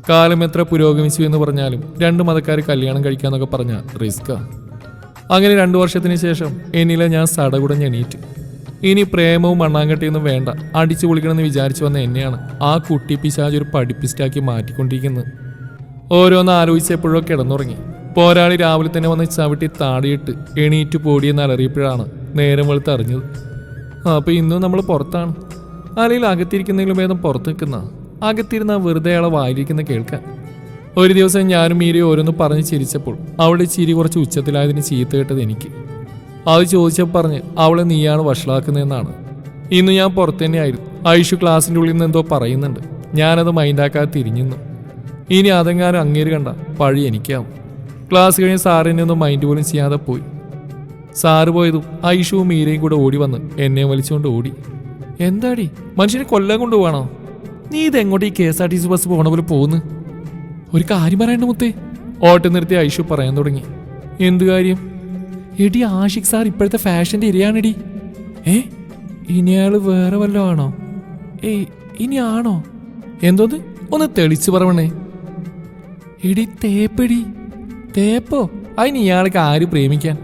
കാലം എത്ര പുരോഗമിച്ചു എന്ന് പറഞ്ഞാലും 2 മതക്കാർ കല്യാണം കഴിക്കാന്നൊക്കെ പറഞ്ഞാൽ റിസ്ക്കാ. അങ്ങനെ 2 വർഷത്തിന് ശേഷം എന്നിലെ ഞാൻ സടകുടഞ്ഞെണീറ്റു. ഇനി പ്രേമവും മണ്ണാങ്കട്ടിയൊന്നും വേണ്ട, അടിച്ചു പൊളിക്കണമെന്ന് വിചാരിച്ചു വന്ന എന്നെയാണ് ആ കുട്ടി പിശാച് ഒരു പഠിപ്പിസ്റ്റാക്കി മാറ്റിക്കൊണ്ടിരിക്കുന്നത്. ഓരോന്ന് ആലോചിച്ചപ്പോഴോ കിടന്നുറങ്ങി. പോരാളി രാവിലെ തന്നെ വന്ന് ചവിട്ടി താടിയിട്ട് എണീറ്റ് പോടിയെന്ന് അലറിയപ്പോഴാണ് നേരം വെളുത്ത് അറിഞ്ഞത്. അപ്പോൾ ഇന്നും നമ്മൾ പുറത്താണ്. അല്ലെങ്കിൽ അകത്തിരിക്കുന്നതിലും ഭേദം പുറത്ത് നിൽക്കുന്ന. അകത്തിരുന്ന വെറുതെ അയാളെ വായിലിരിക്കുന്ന കേൾക്കാൻ. ഒരു ദിവസം ഞാനും മീരയും ഓരോന്ന് പറഞ്ഞ് ചിരിച്ചപ്പോൾ അവളുടെ ചിരി കുറച്ച് ഉച്ചത്തിലായതിന് ചീത്ത കേട്ടത് എനിക്ക്. അത് ചോദിച്ചപ്പോൾ പറഞ്ഞ് അവളെ നീയാണ് വഷളാക്കുന്നതെന്നാണ്. ഇന്ന് ഞാൻ പുറത്തു തന്നെയായിരുന്നു. ഐഷു ക്ലാസ്സിൻ്റെ ഉള്ളിൽ നിന്ന് എന്തോ പറയുന്നുണ്ട്. ഞാനത് മൈൻഡാക്കാതെ തിരിഞ്ഞു. ഇനി അതെങ്ങാനും അങ്ങേര് കണ്ട പഴി എനിക്കാവും. ക്ലാസ് കഴിഞ്ഞ് സാറിനെ ഒന്നും മൈൻഡ് പോലും ചെയ്യാതെ പോയി. സാറ് പോയതും ഐഷുവും മീരയും കൂടെ ഓടി വന്ന് എന്നെ വലിച്ചുകൊണ്ട് ഓടി. എന്താടി മനുഷ്യനെ കൊല്ലാൻ കൊണ്ടുപോകണോ? നീ ഇതെങ്ങോട്ട് ഈ KSRTC ബസ് പോകണ പോലെ പോകുന്നു? ഒരു കാര്യം പറയണ്ട മുത്തേ. ഓട്ടം നിർത്തി ഐഷു പറയാൻ തുടങ്ങി. എന്ത് കാര്യം? എടി ആഷിഖ് സാർ ഇപ്പോഴത്തെ ഫാഷൻ്റെ ഇരയാണെടി. ഇനി അയാൾ വേറെ വല്ലതും ആണോ? ഇനി ആണോ? എന്തോന്ന് ഒന്ന് തെളിച്ചു പറവണേ. എടി തേപ്പടി. തേപ്പോ? അതിന് ഇയാൾക്ക് ആര് പ്രേമിക്കാൻ?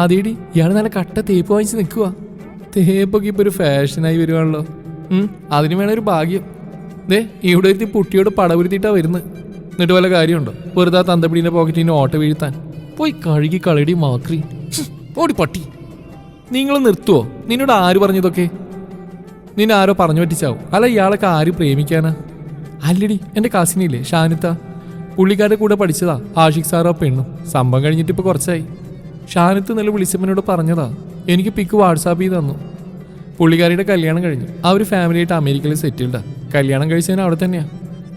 അതേടി, ഇയാൾ നല്ല കട്ട തേപ്പ് വാങ്ങിച്ച് നിൽക്കുക. തേപ്പൊക്കെ ഇപ്പൊ ഒരു ഫാഷനായി വരുവാണല്ലോ. അതിന് വേണ ഒരു ഭാഗ്യം. ദേ ഇവിടെ ഒരുത്തി പുട്ടിയോട് പടവുരുത്തിയിട്ടാ വരുന്നത്. എന്നിട്ട് വല്ല കാര്യമുണ്ടോ? വെറുതെ തന്തപ്പിടീൻ്റെ പോക്കറ്റിന് ഓട്ട വീഴ്ത്താൻ. പോയി കഴുകി കളടി മാക്രി. ഓടി പട്ടി. നിങ്ങൾ നിർത്തുവോ? നിന്നോട് ആര് പറഞ്ഞതൊക്കെ? നിന്നെ ആരോ പറഞ്ഞു പറ്റിച്ചാവും. അല്ല ഇയാളൊക്കെ ആര് പ്രേമിക്കാനാ? അല്ലടി, എൻ്റെ കസിനില്ലേ ഷാനിത്ത, പുള്ളിക്കാരുടെ കൂടെ പഠിച്ചതാ ആഷിഖ് സാറോ പെണ്ണും. സംഭവം കഴിഞ്ഞിട്ട് ഇപ്പോൾ കുറച്ചായി. ഷാനിത്ത് നല്ല വിളിച്ചപ്പനോട് പറഞ്ഞതാ. എനിക്ക് പിക്ക് വാട്സാപ്പ് ചെയ്ത് തന്നു. പുള്ളിക്കാരിയുടെ കല്യാണം കഴിഞ്ഞു. അവർ ഫാമിലിയായിട്ട് അമേരിക്കയിൽ സെറ്റിൽഡാ. കല്യാണം കഴിച്ചതിന് അവിടെ തന്നെയാണ്.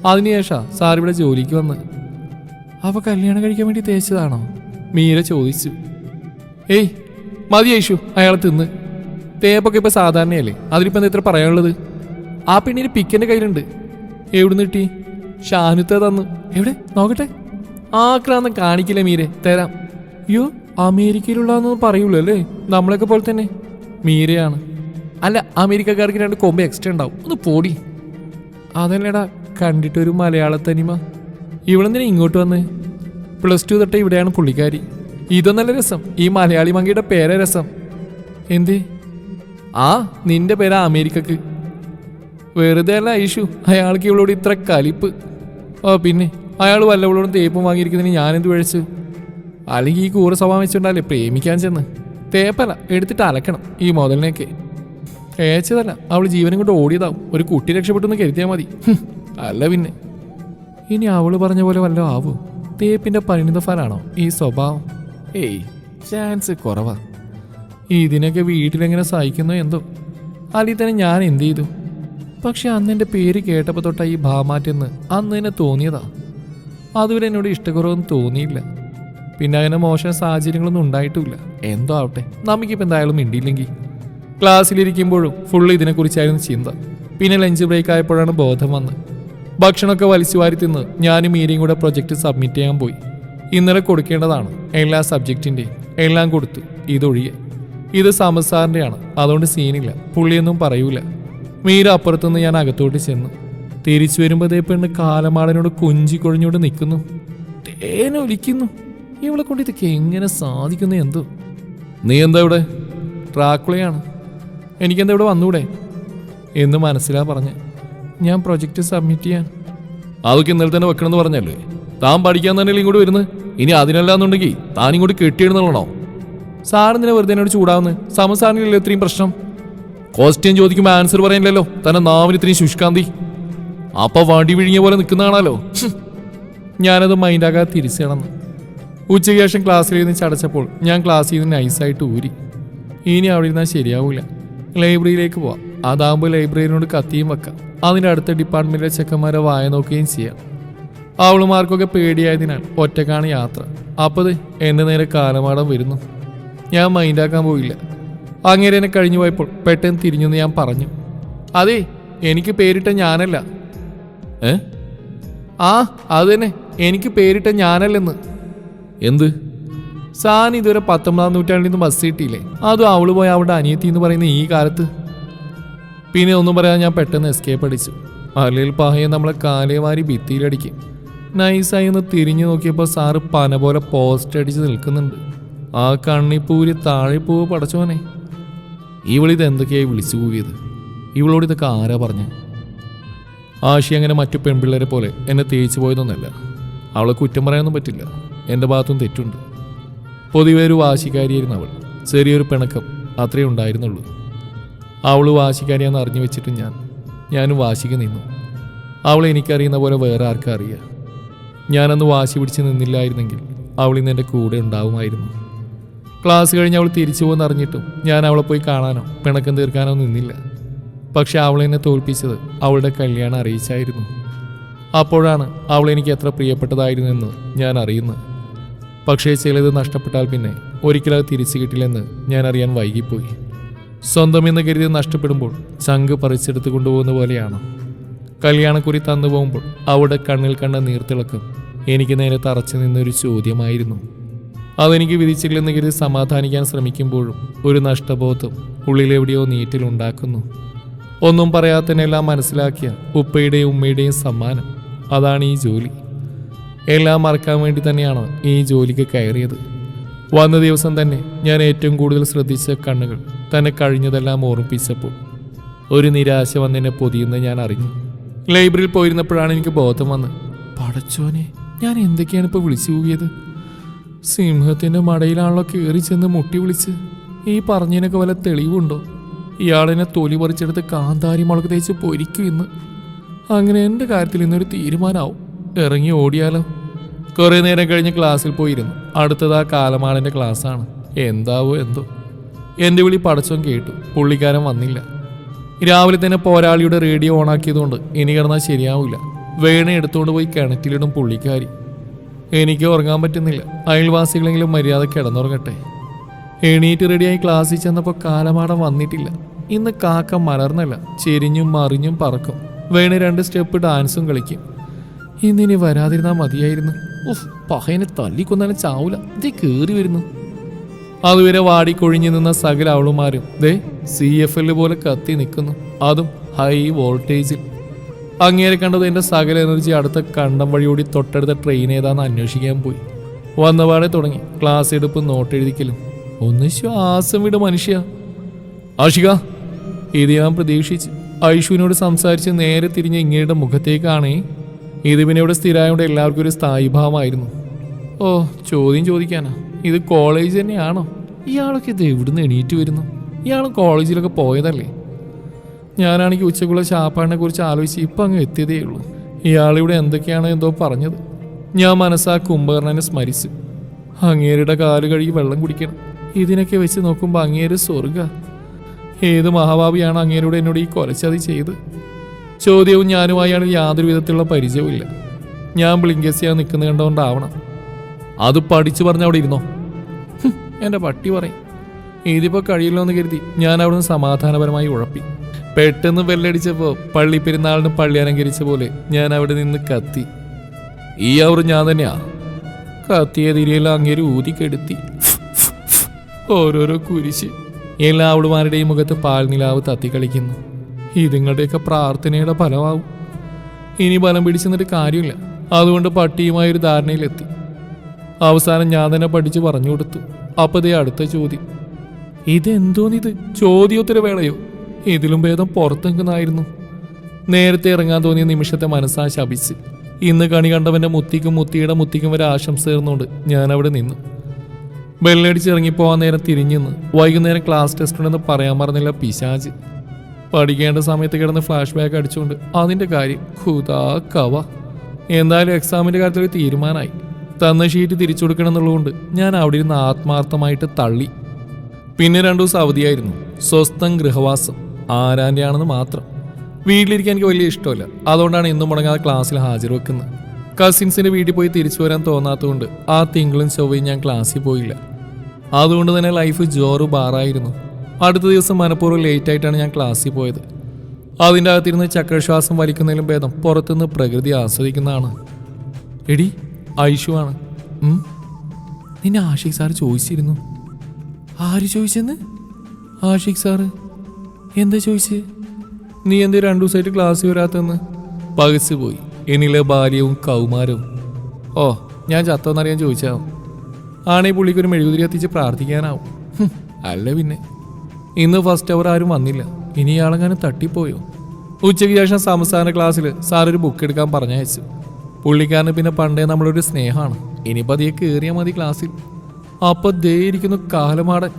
അതിനുശേഷം സാർ ഇവിടെ ജോലിക്ക് വന്ന്. അപ്പോൾ കല്യാണം കഴിക്കാൻ വേണ്ടി തേച്ചതാണോ? മീര ചോദിച്ചു. ഏയ് മതി യേശു, അയാളെ തിന്ന്. തേപ്പൊക്കെ ഇപ്പം സാധാരണയല്ലേ, അതിലിപ്പോൾ എന്താ ഇത്ര പറയാനുള്ളത്? ആ പെണ്ണിന് പിക്കിൻ്റെ കയ്യിലുണ്ട്. എവിടുന്ന് കിട്ടി? ഷാനുത്ത തന്നു. എവിടെ നോക്കട്ടെ. ആക്രാന്തം കാണിക്കില്ല മീരെ, തരാം. അയ്യോ, അമേരിക്കയിലുള്ളതെന്നൊന്നും പറയൂല്ലോ അല്ലേ? നമ്മളൊക്കെ പോലെ തന്നെ. മീരയാണ്. അല്ല, അമേരിക്കക്കാർക്ക് 2 കൊമ്പ് എക്സ്ട്രാ ഉണ്ടാവും. ഒന്ന് പോടി. അതല്ലടാ, കണ്ടിട്ടൊരു മലയാള തനിമ. ഇവളെന്തിനാ ഇങ്ങോട്ട് വന്നേ? +2 തൊട്ടേ ഇവിടെയാണ് പുള്ളിക്കാരി. ഇതൊന്നല്ല രസം, ഈ മലയാളി മങ്കിയുടെ പേരെ രസം. എന്തേ? ആ നിന്റെ പേരാ അമേരിക്കക്ക്. വെറുതെ അല്ല ഐഷു, അയാൾക്ക് ഇവളോട് ഇത്ര കലിപ്പ്. ഓ പിന്നെ, അയാൾ വല്ലവളോടും തേപ്പും വാങ്ങിയിരിക്കുന്നതിന് ഞാനെന്ത് വിളിച്ചു? അല്ലെങ്കിൽ ഈ കൂറ സ്വഭാവം വെച്ചിട്ടുണ്ടല്ലേ പ്രേമിക്കാൻ ചെന്ന്. തേപ്പല്ല, എടുത്തിട്ട് അലക്കണം ഈ മുതലിനെയൊക്കെ. തേച്ചതല്ല, അവൾ ജീവനും കൊണ്ട് ഓടിയതാവും. ഒരു കുട്ടി രക്ഷപ്പെട്ടെന്ന് കരുതിയാൽ മതി. അല്ല പിന്നെ, ഇനി അവള് പറഞ്ഞ പോലെ വല്ലതും ആവോ? തേപ്പിന്റെ പരിണിത ഫലാണോ ഈ സ്വഭാവം? ഏയ്, ചാൻസ് കുറവാ. ഇതിനൊക്കെ വീട്ടിലെങ്ങനെ സഹിക്കുന്നോ എന്തോ. അല്ലെങ്കിൽ തന്നെ ഞാൻ എന്ത് ചെയ്തു? പക്ഷെ അന്ന് എൻ്റെ പേര് കേട്ടപ്പോൾ തൊട്ടാ ഈ ഭാമാറ്റെന്ന് അന്ന് തന്നെ തോന്നിയതാ. അതുവരെ എന്നോട് ഇഷ്ടക്കുറവൊന്നും തോന്നിയില്ല. പിന്നെ അങ്ങനെ മോശം സാഹചര്യങ്ങളൊന്നും ഉണ്ടായിട്ടുമില്ല. എന്തോ ആവട്ടെ, നമുക്കിപ്പോൾ എന്തായാലും മിണ്ടിയില്ലെങ്കിൽ. ക്ലാസ്സിലിരിക്കുമ്പോഴും ഫുള്ള് ഇതിനെക്കുറിച്ചായിരുന്നു ചിന്ത. പിന്നെ ലഞ്ച് ബ്രേക്ക് ആയപ്പോഴാണ് ബോധം വന്നത്. ഭക്ഷണമൊക്കെ വലിച്ചു വാരി തിന്ന് ഞാനും മീരയും കൂടെ പ്രൊജക്റ്റ് സബ്മിറ്റ് ചെയ്യാൻ പോയി. ഇന്നലെ കൊടുക്കേണ്ടതാണ് എല്ലാ സബ്ജക്റ്റിൻ്റെയും. എല്ലാം കൊടുത്തു, ഇതൊഴികെ. ഇത് സമസാറിൻ്റെയാണ്, അതുകൊണ്ട് സീനില്ല. പുള്ളിയൊന്നും പറയൂല. മീര അപ്പുറത്തുനിന്ന് ഞാൻ അകത്തോട്ട് ചെന്നു. തിരിച്ചു വരുമ്പോൾ അതേ പെണ്ണ് കാലമാടനോട് കൊഞ്ചി കൊഴിഞ്ഞോട് നിൽക്കുന്നു. തേനൊലിക്കുന്നു. ഇവളെ കൊണ്ട് ഇതൊക്കെ എങ്ങനെ സാധിക്കുന്നു എന്തോ. നീ എന്താ ഇവിടെ? ട്രാക്കുളയാണ്. എനിക്കെന്താ ഇവിടെ വന്നൂടെ എന്ന് മനസ്സിലാ പറഞ്ഞ്. ഞാൻ പ്രൊജക്റ്റ് സബ്മിറ്റ് ചെയ്യാൻ. അതൊക്കെ ഇന്നലെ തന്നെ വെക്കണമെന്ന് പറഞ്ഞല്ലേ? താൻ പഠിക്കാൻ തന്നെയല്ലേ ഇങ്ങോട്ട് വരുന്നത്? ഇനി അതിനല്ലാന്നുണ്ടെങ്കിൽ താൻ ഇങ്ങോട്ട് കെട്ടിയിടുന്നുള്ളണോ? സാറിന് വെറുതെ എന്നോട് ചൂടാവുന്നത്? സമസാറിനില്ലല്ലോ ഇത്രയും പ്രശ്നം. ക്വസ്റ്റ്യൻ ചോദിക്കുമ്പോൾ ആൻസർ പറയാനില്ലല്ലോ. തന്നെ നാവിന് ഇത്രയും ശുഷ്കാന്തി. അപ്പൊ വടി വിഴിഞ്ഞ പോലെ നിൽക്കുന്നതാണല്ലോ. ഞാനത് മൈൻഡാകാതെ തിരിച്ചു കിടന്നു. ഉച്ചയ്ക്ക് ശേഷം ക്ലാസ്സിലിരുന്ന് ചടച്ചപ്പോൾ ഞാൻ ക്ലാസ്സിൽ നിന്ന് നൈസായിട്ട് ഊരി. ഇനി അവിടെ ഇരുന്നാൽ ശരിയാവൂല. ലൈബ്രറിയിലേക്ക് പോവാം. അതാകുമ്പോൾ ലൈബ്രറിയിനോട് കത്തിയും വെക്കാം. അതിൻ്റെ അടുത്ത ഡിപ്പാർട്ട്മെൻറ്റിലെ ചെക്കന്മാരെ വായ നോക്കുകയും ചെയ്യാം. അവളുമാർക്കൊക്കെ പേടിയായതിനാൽ ഒറ്റക്കാണ് യാത്ര. അപ്പോൾ എൻ്റെ നേരെ കാലമാടം വരുന്നു. ഞാൻ മൈൻഡാക്കാൻ പോയില്ല. അങ്ങേരെ എന്നെ കഴിഞ്ഞു പോയപ്പോൾ പെട്ടെന്ന് തിരിഞ്ഞെന്ന് ഞാൻ പറഞ്ഞു. അതെ, എനിക്ക് പേരിട്ട ഞാനല്ല. അത് തന്നെ, എനിക്ക് പേരിട്ട ഞാനല്ലെന്ന്. എന്ത്? സാൻ ഇതുവരെ 19-ാം നൂറ്റാണ്ടിൽ നിന്ന് ബസ് കിട്ടിയില്ലേ? അതും അവള് പോയ അവളുടെ അനിയത്തി എന്ന് പറയുന്ന ഈ കാലത്ത്. പിന്നെ ഒന്നും പറയാൻ ഞാൻ പെട്ടെന്ന് എസ്കേപ്പ് അടിച്ചു. അല്ലെങ്കിൽ പഹയെ നമ്മളെ കാലേവാരി ഭിത്തിയിലടിക്കും. നൈസായി ഒന്ന് തിരിഞ്ഞു നോക്കിയപ്പോൾ സാറ് പന പോലെ പോസ്റ്റ് അടിച്ച് നിൽക്കുന്നുണ്ട്. ആ കണ്ണിപ്പൂരി താഴെ പൂവ് പടച്ചോനെ. ഇവളിത് എന്തൊക്കെയായി വിളിച്ചു കൂവിയത്? ഇവളോട് ഇതൊക്കെ ആരാ പറഞ്ഞേ? ആഷി അങ്ങനെ മറ്റു പെൺപിള്ളേരെ പോലെ എന്നെ തേച്ചു പോയതൊന്നുമല്ല. അവളെ കുറ്റം പറയാനൊന്നും പറ്റില്ല. എൻ്റെ ഭാഗത്തും തെറ്റുണ്ട്. പൊതുവെ ഒരു വാശിക്കാരിയായിരുന്നു അവൾ. ചെറിയൊരു പിണക്കം അത്രയേ ഉണ്ടായിരുന്നുള്ളൂ. അവൾ വാശിക്കാരിയാന്ന് അറിഞ്ഞു വെച്ചിട്ട് ഞാനും വാശിക്ക് നിന്നു. അവളെ എനിക്കറിയുന്ന പോലെ വേറെ ആർക്കും അറിയാം. ഞാനന്ന് വാശി പിടിച്ച് നിന്നില്ലായിരുന്നെങ്കിൽ അവൾ ഇന്ന് എൻ്റെ കൂടെ ഉണ്ടാവുമായിരുന്നു. ക്ലാസ് കഴിഞ്ഞ് അവൾ തിരിച്ചു പോകുന്ന അറിഞ്ഞിട്ടും ഞാൻ അവളെ പോയി കാണാനോ പിണക്കം തീർക്കാനോ നിന്നില്ല. പക്ഷെ അവളെന്നെ തോൽപ്പിച്ചത് അവളുടെ കല്യാണം അറിയിച്ചായിരുന്നു. അപ്പോഴാണ് അവൾ എനിക്ക് എത്ര പ്രിയപ്പെട്ടതായിരുന്നെന്ന് ഞാൻ അറിയുന്നത്. പക്ഷേ ചിലത് നഷ്ടപ്പെട്ടാൽ പിന്നെ ഒരിക്കലും അത് തിരിച്ചു കിട്ടില്ലെന്ന് ഞാൻ അറിയാൻ വൈകിപ്പോയി. സ്വന്തം എന്ന് കരുതി നഷ്ടപ്പെടുമ്പോൾ ചങ്ക് പറിച്ചെടുത്ത് കൊണ്ടുപോകുന്ന പോലെയാണ്. കല്യാണക്കുറി തന്നു പോകുമ്പോൾ അവളുടെ കണ്ണിൽ കണ്ട നീർത്തിളക്കം എനിക്ക് നേരെ തറച്ചു നിന്നൊരു ചോദ്യമായിരുന്നു. അതെനിക്ക് വിധിച്ചില്ലെന്ന് കരുതി സമാധാനിക്കാൻ ശ്രമിക്കുമ്പോഴും ഒരു നഷ്ടബോധം ഉള്ളിലെവിടെയോ നീറ്റിലുണ്ടാക്കുന്നു. ഒന്നും പറയാത്തതിനെല്ലാം മനസ്സിലാക്കിയ ഉപ്പയുടെയും ഉമ്മയുടെയും സമ്മാനം. അതാണ് ഈ ജോലി. എല്ലാം മറക്കാൻ വേണ്ടി തന്നെയാണ് ഈ ജോലിക്ക് കയറിയത്. വന്ന ദിവസം തന്നെ ഞാൻ ഏറ്റവും കൂടുതൽ ശ്രദ്ധിച്ച കണ്ണുകൾ തന്നെ കഴിഞ്ഞതെല്ലാം ഓർമ്മിപ്പിച്ചപ്പോൾ ഒരു നിരാശ വന്നെന്നെ പൊതിയുന്ന ഞാൻ അറിഞ്ഞു. ലൈബ്രറിയിൽ പോയിരുന്നപ്പോഴാണ് എനിക്ക് ബോധം വന്നത്. പടച്ചോനെ, ഞാൻ എന്തൊക്കെയാണ് ഇപ്പോൾ വിളിച്ചു പോയത്? സിംഹത്തിൻ്റെ മടയിലാണല്ലോ കയറി ചെന്ന് മുട്ടി വിളിച്ച്. ഈ പറഞ്ഞതിനൊക്കെ വല്ല തെളിവുണ്ടോ? ഇയാളെന്നെ തൊലി പറിച്ചെടുത്ത് കാന്താരി മുളക് തേച്ച് പൊരിക്കും ഇന്ന്. അങ്ങനെ എൻ്റെ കാര്യത്തിൽ ഇന്നൊരു തീരുമാനമാവും. ഇറങ്ങി ഓടിയാലോ? കുറേ നേരം കഴിഞ്ഞ് ക്ലാസ്സിൽ പോയിരുന്നു. അടുത്തത് ആ കാലമാളൻ്റെ ക്ലാസ്സാണ്. എന്താവോ എന്തോ. എൻ്റെ വിളി പടച്ചോൻ കേട്ടു. പുള്ളിക്കാരൻ വന്നില്ല. രാവിലെ തന്നെ പോരാളിയുടെ റേഡിയോ ഓണാക്കിയതുകൊണ്ട് ഇനി കിടന്നാൽ ശരിയാവില്ല. വേണ എടുത്തുകൊണ്ട് പോയി കിണറ്റിലിടും പുള്ളിക്കാരി. എനിക്ക് ഉറങ്ങാൻ പറ്റുന്നില്ല. അയൽവാസികളെങ്കിലും മര്യാദ കിടന്നുറങ്ങട്ടെ. എണീറ്റ് റെഡിയായി ക്ലാസ്സിൽ ചെന്നപ്പോൾ കാലമാടം വന്നിട്ടില്ല. ഇന്ന് കാക്ക മലർന്നല്ല, ചെരിഞ്ഞും മറിഞ്ഞും പറക്കും. വേണ 2 സ്റ്റെപ്പ് ഡാൻസും കളിക്കും. ഇന്നിനി വരാതിരുന്നാൽ മതിയായിരുന്നു. പഹയനെ തല്ലിക്കൊന്നാലും ചാവൂല. ഇതേ കയറി വരുന്നു. അതുവരെ വാടിക്കൊഴിഞ്ഞു നിന്ന സകല അവളുമാരും ദേ CFL പോലെ കത്തി നിൽക്കുന്നു. അതും ഹൈ വോൾട്ടേജിൽ. അങ്ങേരെ കണ്ടത് എൻ്റെ സകല എനർജി അടുത്ത കണ്ടം വഴിയോടി തൊട്ടടുത്ത ട്രെയിൻ ഏതാന്ന് അന്വേഷിക്കാൻ പോയി. വന്നപാടെ തുടങ്ങി ക്ലാസ് എടുപ്പും നോട്ടെഴുതിക്കലും. ഒന്ന് ശ്വാസം വിട മനുഷ്യ. ആഷിക, ഇത് ഞാൻ പ്രതീക്ഷിച്ചു. ഐഷുവിനോട് സംസാരിച്ച് നേരെ തിരിഞ്ഞ് ഇങ്ങയുടെ മുഖത്തേക്കാണേ. ഇത് പിന്നെ ഇവിടെ സ്ഥിരമായതുകൊണ്ട് എല്ലാവർക്കും ഒരു സ്ഥായി ഭാവമായിരുന്നു. ഓ, ചോദ്യം ചോദിക്കാനാ? ഇത് കോളേജ് തന്നെയാണോ? ഇയാളൊക്കെ ഇത് എവിടുന്ന് എണീറ്റ് വരുന്നു? ഇയാൾ കോളേജിലൊക്കെ പോയതല്ലേ? ഞാനാണെങ്കിൽ ഉച്ചക്കുള്ള ശാപ്പാടിനെ കുറിച്ച് ആലോചിച്ച് ഇപ്പം അങ്ങ് എത്തിയതേ ഉള്ളൂ. ഇയാളിവിടെ എന്തൊക്കെയാണ് എന്തോ പറഞ്ഞത്. ഞാൻ മനസ്സാ കുംഭകർണനെ സ്മരിച്ചു. അങ്ങേരുടെ കാല് കഴുകി വെള്ളം കുടിക്കണം. ഇതിനൊക്കെ വെച്ച് നോക്കുമ്പോൾ അങ്ങേര് സ്വർഗ. ഏത് മഹാഭാവിയാണ് അങ്ങേരോട് എന്നോട് ഈ കൊലച്ചതി ചെയ്ത്? ചോദ്യവും ഞാനുമായി അയാൾ യാതൊരു വിധത്തിലുള്ള പരിചയവുമില്ല. ഞാൻ ബ്ലിങ്കസിയാ നിൽക്കുന്ന കണ്ടുകൊണ്ടാവണം. അത് പഠിച്ചു പറഞ്ഞ അവിടെ ഇരുന്നോ? എൻ്റെ പട്ടി പറയും. ഇതിപ്പോൾ കഴിയില്ലോ എന്ന് കരുതി ഞാൻ അവിടുന്ന് സമാധാനപരമായി ഉഴപ്പി. പെട്ടെന്ന് ബെല്ലടിച്ചപ്പോൾ പള്ളി പെരുന്നാളിന് പള്ളി അലങ്കരിച്ച പോലെ ഞാൻ അവിടെ നിന്ന് കത്തി. ഈ അവർ ഞാൻ തന്നെയാ. കത്തിയ തിരിയെല്ലാം അങ്ങേര് ഊതിക്കെടുത്തി. ഓരോരോ കുരിശ്. എല്ലാ അവളുമാരുടെയും മുഖത്ത് പാൽനിലാവ് തത്തിക്കളിക്കുന്നു. ഇതുങ്ങളുടെയൊക്കെ പ്രാർത്ഥനയുടെ ഫലമാവും. ഇനി ബലം പിടിച്ചെന്നിട്ട് കാര്യമില്ല. അതുകൊണ്ട് പട്ടിയുമായൊരു ധാരണയിലെത്തി. അവസാനം ഞാൻ തന്നെ പഠിച്ച് പറഞ്ഞു കൊടുത്തു. അപ്പോൾ ദേ അടുത്ത ചോദ്യം. ഇതെന്തോന്നിത്? ചോദ്യോത്തര വേളയോ? ഇതിലും ഭേദം പുറത്തെങ്കുന്നായിരുന്നു. നേരത്തെ ഇറങ്ങാൻ തോന്നിയ നിമിഷത്തെ മനസ്സാ ശപിച്ച്. ഇന്ന് കണി കണ്ടവൻ്റെ മുത്തിക്കും മുത്തിയുടെ മുത്തിക്കും വരെ ആശംസ നേർന്നുകൊണ്ട് ഞാൻ അവിടെ നിന്നു. ബെല്ലടിച്ച് ഇറങ്ങിപ്പോവാൻ നേരം തിരിഞ്ഞെന്ന് വൈകുന്നേരം ക്ലാസ് ടെസ്റ്റ് ഉണ്ടെന്ന് പറയാൻ പറഞ്ഞില്ല പിശാജ്. പഠിക്കേണ്ട സമയത്ത് കിടന്ന് ഫ്ലാഷ് ബാക്ക് അടിച്ചുകൊണ്ട് അതിൻ്റെ കാര്യം ഖുദാ കവ. എന്തായാലും എക്സാമിൻ്റെ കാര്യത്തിൽ തീരുമാനമായി. തന്ന ഷീറ്റ് തിരിച്ചു കൊടുക്കണം എന്നുള്ളതുകൊണ്ട് ഞാൻ അവിടെ ഇരുന്ന് ആത്മാർത്ഥമായിട്ട് തള്ളി. പിന്നെ 2 ദിവസം അവധിയായിരുന്നു. സ്വസ്ഥം ഗൃഹവാസം. ആരാൻ്റെ ആണെന്ന് മാത്രം. വീട്ടിലിരിക്കാൻ എനിക്ക് വലിയ ഇഷ്ടമല്ല. അതുകൊണ്ടാണ് ഇന്നും മുടങ്ങാതെ ക്ലാസ്സിൽ ഹാജർ വെക്കുന്നത്. കസിൻസിൻ്റെ വീട്ടിൽ പോയി തിരിച്ചു വരാൻ തോന്നാത്തതുകൊണ്ട് ആ തിങ്കളും ചൊവ്വയും ഞാൻ ക്ലാസ്സിൽ പോയില്ല. അതുകൊണ്ട് തന്നെ ലൈഫ് ജോറ് ബാറായിരുന്നു. അടുത്ത ദിവസം മനഃപൂർവ്വം ലേറ്റായിട്ടാണ് ഞാൻ ക്ലാസ്സിൽ പോയത്. അതിൻ്റെ അകത്തിരുന്ന് ചക്രശ്വാസം വലിക്കുന്നതിലും ഭേദം പുറത്തുനിന്ന് പ്രകൃതി ആസ്വദിക്കുന്നതാണ്. എടി, ഐഷു ആണ്. നിന്നെ ആഷിഖ് സാറ് ചോദിച്ചിരുന്നു. ആര് ചോദിച്ചെന്ന്? ആഷിഖ് സാറ്. എന്താ ചോദിച്ച്? നീ എന്തേ 2 ദിവസമായിട്ട് ക്ലാസ്സിൽ വരാത്തെന്ന്? പകച്ചു പോയി. എന്നിലെ ബാല്യവും കൗമാരവും. ഓ, ഞാൻ ചത്തോന്നറിയാൻ ചോദിച്ചാവും. ആണേ പുള്ളിക്കൊരു മെഴുകുതിരി കത്തിച്ച് പ്രാർത്ഥിക്കാനാവും. അല്ല പിന്നെ. ഇന്ന് ഫസ്റ്റ് അവർ ആരും വന്നില്ല. ഇനി ഇയാളെങ്ങാനും തട്ടിപ്പോയോ? ഉച്ചയ്ക്ക് ശേഷം സംസ്ഥാന ക്ലാസ്സിൽ സാറൊരു ബുക്ക് എടുക്കാൻ പറഞ്ഞയച്ചു. പുള്ളിക്കാരന് പിന്നെ പണ്ടേ നമ്മളൊരു സ്നേഹമാണ്. ഇനി പതിയെ കയറിയാൽ മതി ക്ലാസ്സിൽ. അപ്പൊ ദേ ഇരിക്കുന്നു കാലമാടൻ.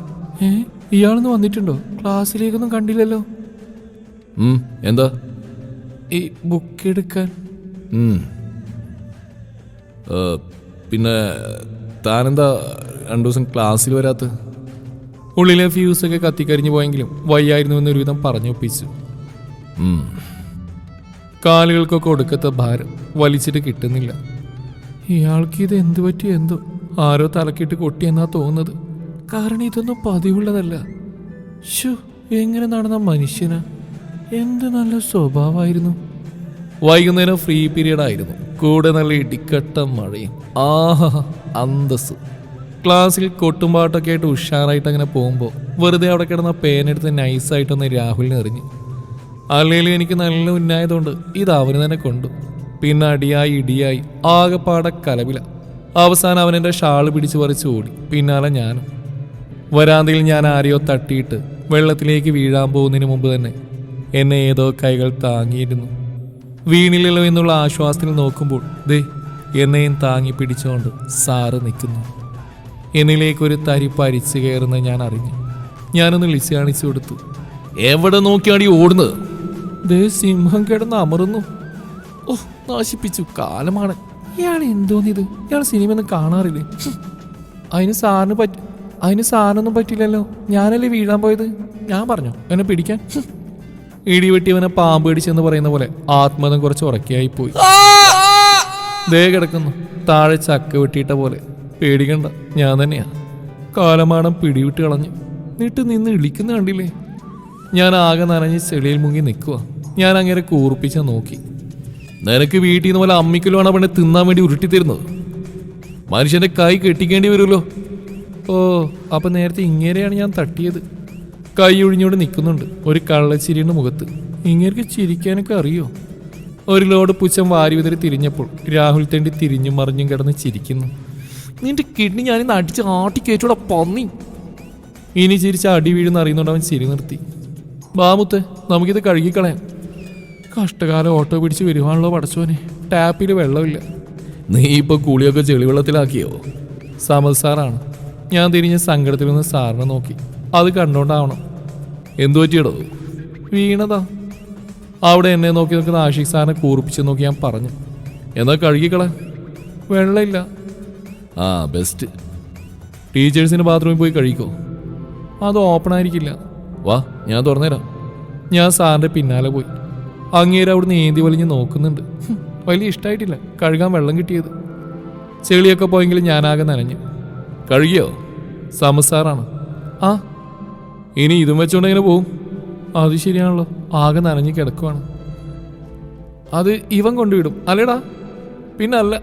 ഇയാളൊന്ന് വന്നിട്ടുണ്ടോ? ക്ലാസ്സിലേക്കൊന്നും കണ്ടില്ലല്ലോ. എന്താ? ഈ ബുക്ക് എടുക്കാൻ. പിന്നെ താനെന്താ 2 ദിവസം ക്ലാസ്സിൽ വരാത്ത? ഉള്ളിലെ ഫ്യൂസൊക്കെ കത്തിക്കരിഞ്ഞു പോയെങ്കിലും വയ്യായിരുന്നുവെന്ന് ഒരുവിധം പറഞ്ഞൊപ്പിച്ചു. കാലുകൾക്കൊക്കെ ഒടുക്കത്തെ ഭാരം വലിച്ചിട്ട് കിട്ടുന്നില്ല. ഇയാൾക്ക് ഇത് എന്ത് പറ്റി എന്തോ? ആരോ തലക്കിട്ട് കൊട്ടിയെന്നാ തോന്നുന്നത്. കാരണം ഇതൊന്നും പതിവുള്ളതല്ല. ശോ, എങ്ങനെ നടന്ന മനുഷ്യനാ! എന്ത് നല്ല സ്വഭാവമായിരുന്നു. വൈകുന്നേരം ഫ്രീ പീരീഡ് ആയിരുന്നു. കൂടെ നല്ല ഇടിക്കട്ട മഴയും. ആഹാ, അന്തസ്. ക്ലാസ്സിൽ കൊട്ടുംപാട്ടൊക്കെ ആയിട്ട് ഉഷാറായിട്ട് അങ്ങനെ പോകുമ്പോൾ വെറുതെ അവിടെ കിടന്ന പേനെടുത്ത് നൈസായിട്ടൊന്ന് രാഹുലിനെ എറിഞ്ഞു. അല്ലെങ്കിലും എനിക്ക് നല്ല ഉന്നായതുകൊണ്ട് ഇത് അവന് തന്നെ കൊണ്ടു. പിന്നെ അടിയായി ഇടിയായി ആകെപ്പാടെ കലപില. അവസാനം അവൻ എൻ്റെ ഷാള് പിടിച്ചു പറിച്ച് ഓടി. പിന്നാലെ ഞാനും. വരാന്തയിൽ ഞാൻ ആരെയോ തട്ടിയിട്ട് വെള്ളത്തിലേക്ക് വീഴാൻ പോകുന്നതിന് മുമ്പ് തന്നെ എന്നെ ഏതോ കൈകൾ താങ്ങിയിരുന്നു. വീണില്ലല്ലോ എന്നുള്ള ആശ്വാസത്തിൽ നോക്കുമ്പോൾ ദേ എന്നെയും താങ്ങി പിടിച്ചുകൊണ്ട് സാറ് നിൽക്കുന്നു. എന്നിലേക്കൊരു തരിപ്പ് അരിച്ചു കയറുന്ന ഞാൻ അറിഞ്ഞു. ഞാനൊന്ന് ലിസിയാണിച്ചു കൊടുത്തു. എവിടെ നോക്കിയാണ് ഈ ഓടുന്നത്? ദേ സിംഹം കിടന്ന് അമറുന്നു. ഓ നശിപ്പിച്ചു കാലമാണ്. ഇയാൾ എന്തോന്നിത്? ഇയാൾ സിനിമയൊന്നും കാണാറില്ലേ? അതിന് സാറിനൊന്നും പറ്റില്ലല്ലോ. ഞാനല്ലേ വീഴാൻ പോയത്? ഞാൻ പറഞ്ഞോ എന്നെ പിടിക്കാൻ? ഇടിവെട്ടിയവനെ പാമ്പ് പിടിച്ചെന്ന് പറയുന്ന പോലെ ആത്മതം കുറച്ച് ഉറക്കിയായി പോയി. ദേ കിടക്കുന്നു താഴെ ചക്ക വെട്ടിയിട്ട പോലെ. പേടിക്കണ്ട, ഞാൻ തന്നെയാ. കാലമാടം പിടിവിട്ട് കളഞ്ഞു. നീട്ട് നിന്ന് ഇളിക്കുന്ന കണ്ടില്ലേ? ഞാൻ ആകെ നനഞ്ഞ് ചെളിയിൽ മുങ്ങി നിൽക്കുക. ഞാൻ അങ്ങനെ കൂർപ്പിച്ച നോക്കി. നിനക്ക് വീട്ടിൽ നിന്ന് പോലെ അമ്മിക്കലുമാണ് പണ്ട് തിന്നാൻ വേണ്ടി ഉരുട്ടിത്തരുന്നത്. മനുഷ്യന്റെ കൈ കെട്ടിക്കേണ്ടി വരുമല്ലോ. ഓ അപ്പൊ നേരത്തെ ഇങ്ങനെയാണ് ഞാൻ തട്ടിയത്. കൈ ഒഴിഞ്ഞോട് നിൽക്കുന്നുണ്ട്. ഒരു കള്ളച്ചിരിയുടെ മുഖത്ത്. ഇങ്ങേർക്ക് ചിരിക്കാനൊക്കെ അറിയോ? ഒരു ലോഡ് പുച്ഛം വാരി വിതറി തിരിഞ്ഞപ്പോൾ രാഹുൽ തണ്ടി തിരിഞ്ഞും മറിഞ്ഞും കിടന്ന് ചിരിക്കുന്നു. നിന്റെ കിഡ്നി ഞാനിന്ന് അടിച്ച് ആട്ടിക്കയറ്റൂടെ പന്നി. ഇനി ചിരിച്ച് അടി വീഴുന്ന അറിയുന്നുണ്ട് അവൻ ചിരി നിർത്തി. ബാമുത്തെ നമുക്കിത് കഴുകിക്കളയാം. കഷ്ടകാലം ഓട്ടോ പിടിച്ച് വരുവാണല്ലോ പടച്ചോനെ. ടാപ്പിൽ വെള്ളമില്ല. നീ ഇപ്പൊ കുളിയൊക്കെ ചെളിവെള്ളത്തിലാക്കിയോ? സമത് സാറാണ്. ഞാൻ തിരിഞ്ഞ് സങ്കടത്തിൽ നിന്ന് സാറിനെ നോക്കി. അത് കണ്ടോണ്ടാവണം. എന്തു പറ്റിയടോ? വീണതാ. അവിടെ എന്നെ നോക്കി നിൽക്കുന്ന ആഷിഖ് സാറിനെ കൂർപ്പിച്ച് നോക്കി ഞാൻ പറഞ്ഞു. എന്നാ കഴുകിക്കള. വെള്ളമില്ല. ആ ബെസ്റ്റ്. ടീച്ചേഴ്സിൻ്റെ ബാത്റൂമിൽ പോയി കഴിക്കോ? അത് ഓപ്പൺ ആയിരിക്കില്ല. വാ ഞാൻ തുറന്നുതരാം. ഞാൻ സാറിൻ്റെ പിന്നാലെ പോയി. അങ്ങേര് അവിടുന്ന് ഏന്തി വലിഞ്ഞ് നോക്കുന്നുണ്ട്. വലിയ ഇഷ്ടമായിട്ടില്ല കഴുകാൻ വെള്ളം കിട്ടിയത്. ചെളിയൊക്കെ പോയെങ്കിലും ഞാനാകെ നനഞ്ഞു. കഴുകിയോ? സമത് സാറാണ്. ആ ഇനി ഇതും വെച്ചുകൊണ്ട് എങ്ങനെ പോവും? അത് ശരിയാണല്ലോ, ആകെ നനഞ്ഞ് കിടക്കുവാണ്. അത് ഇവൻ കൊണ്ടുവിടും അല്ലേടാ? പിന്നല്ല.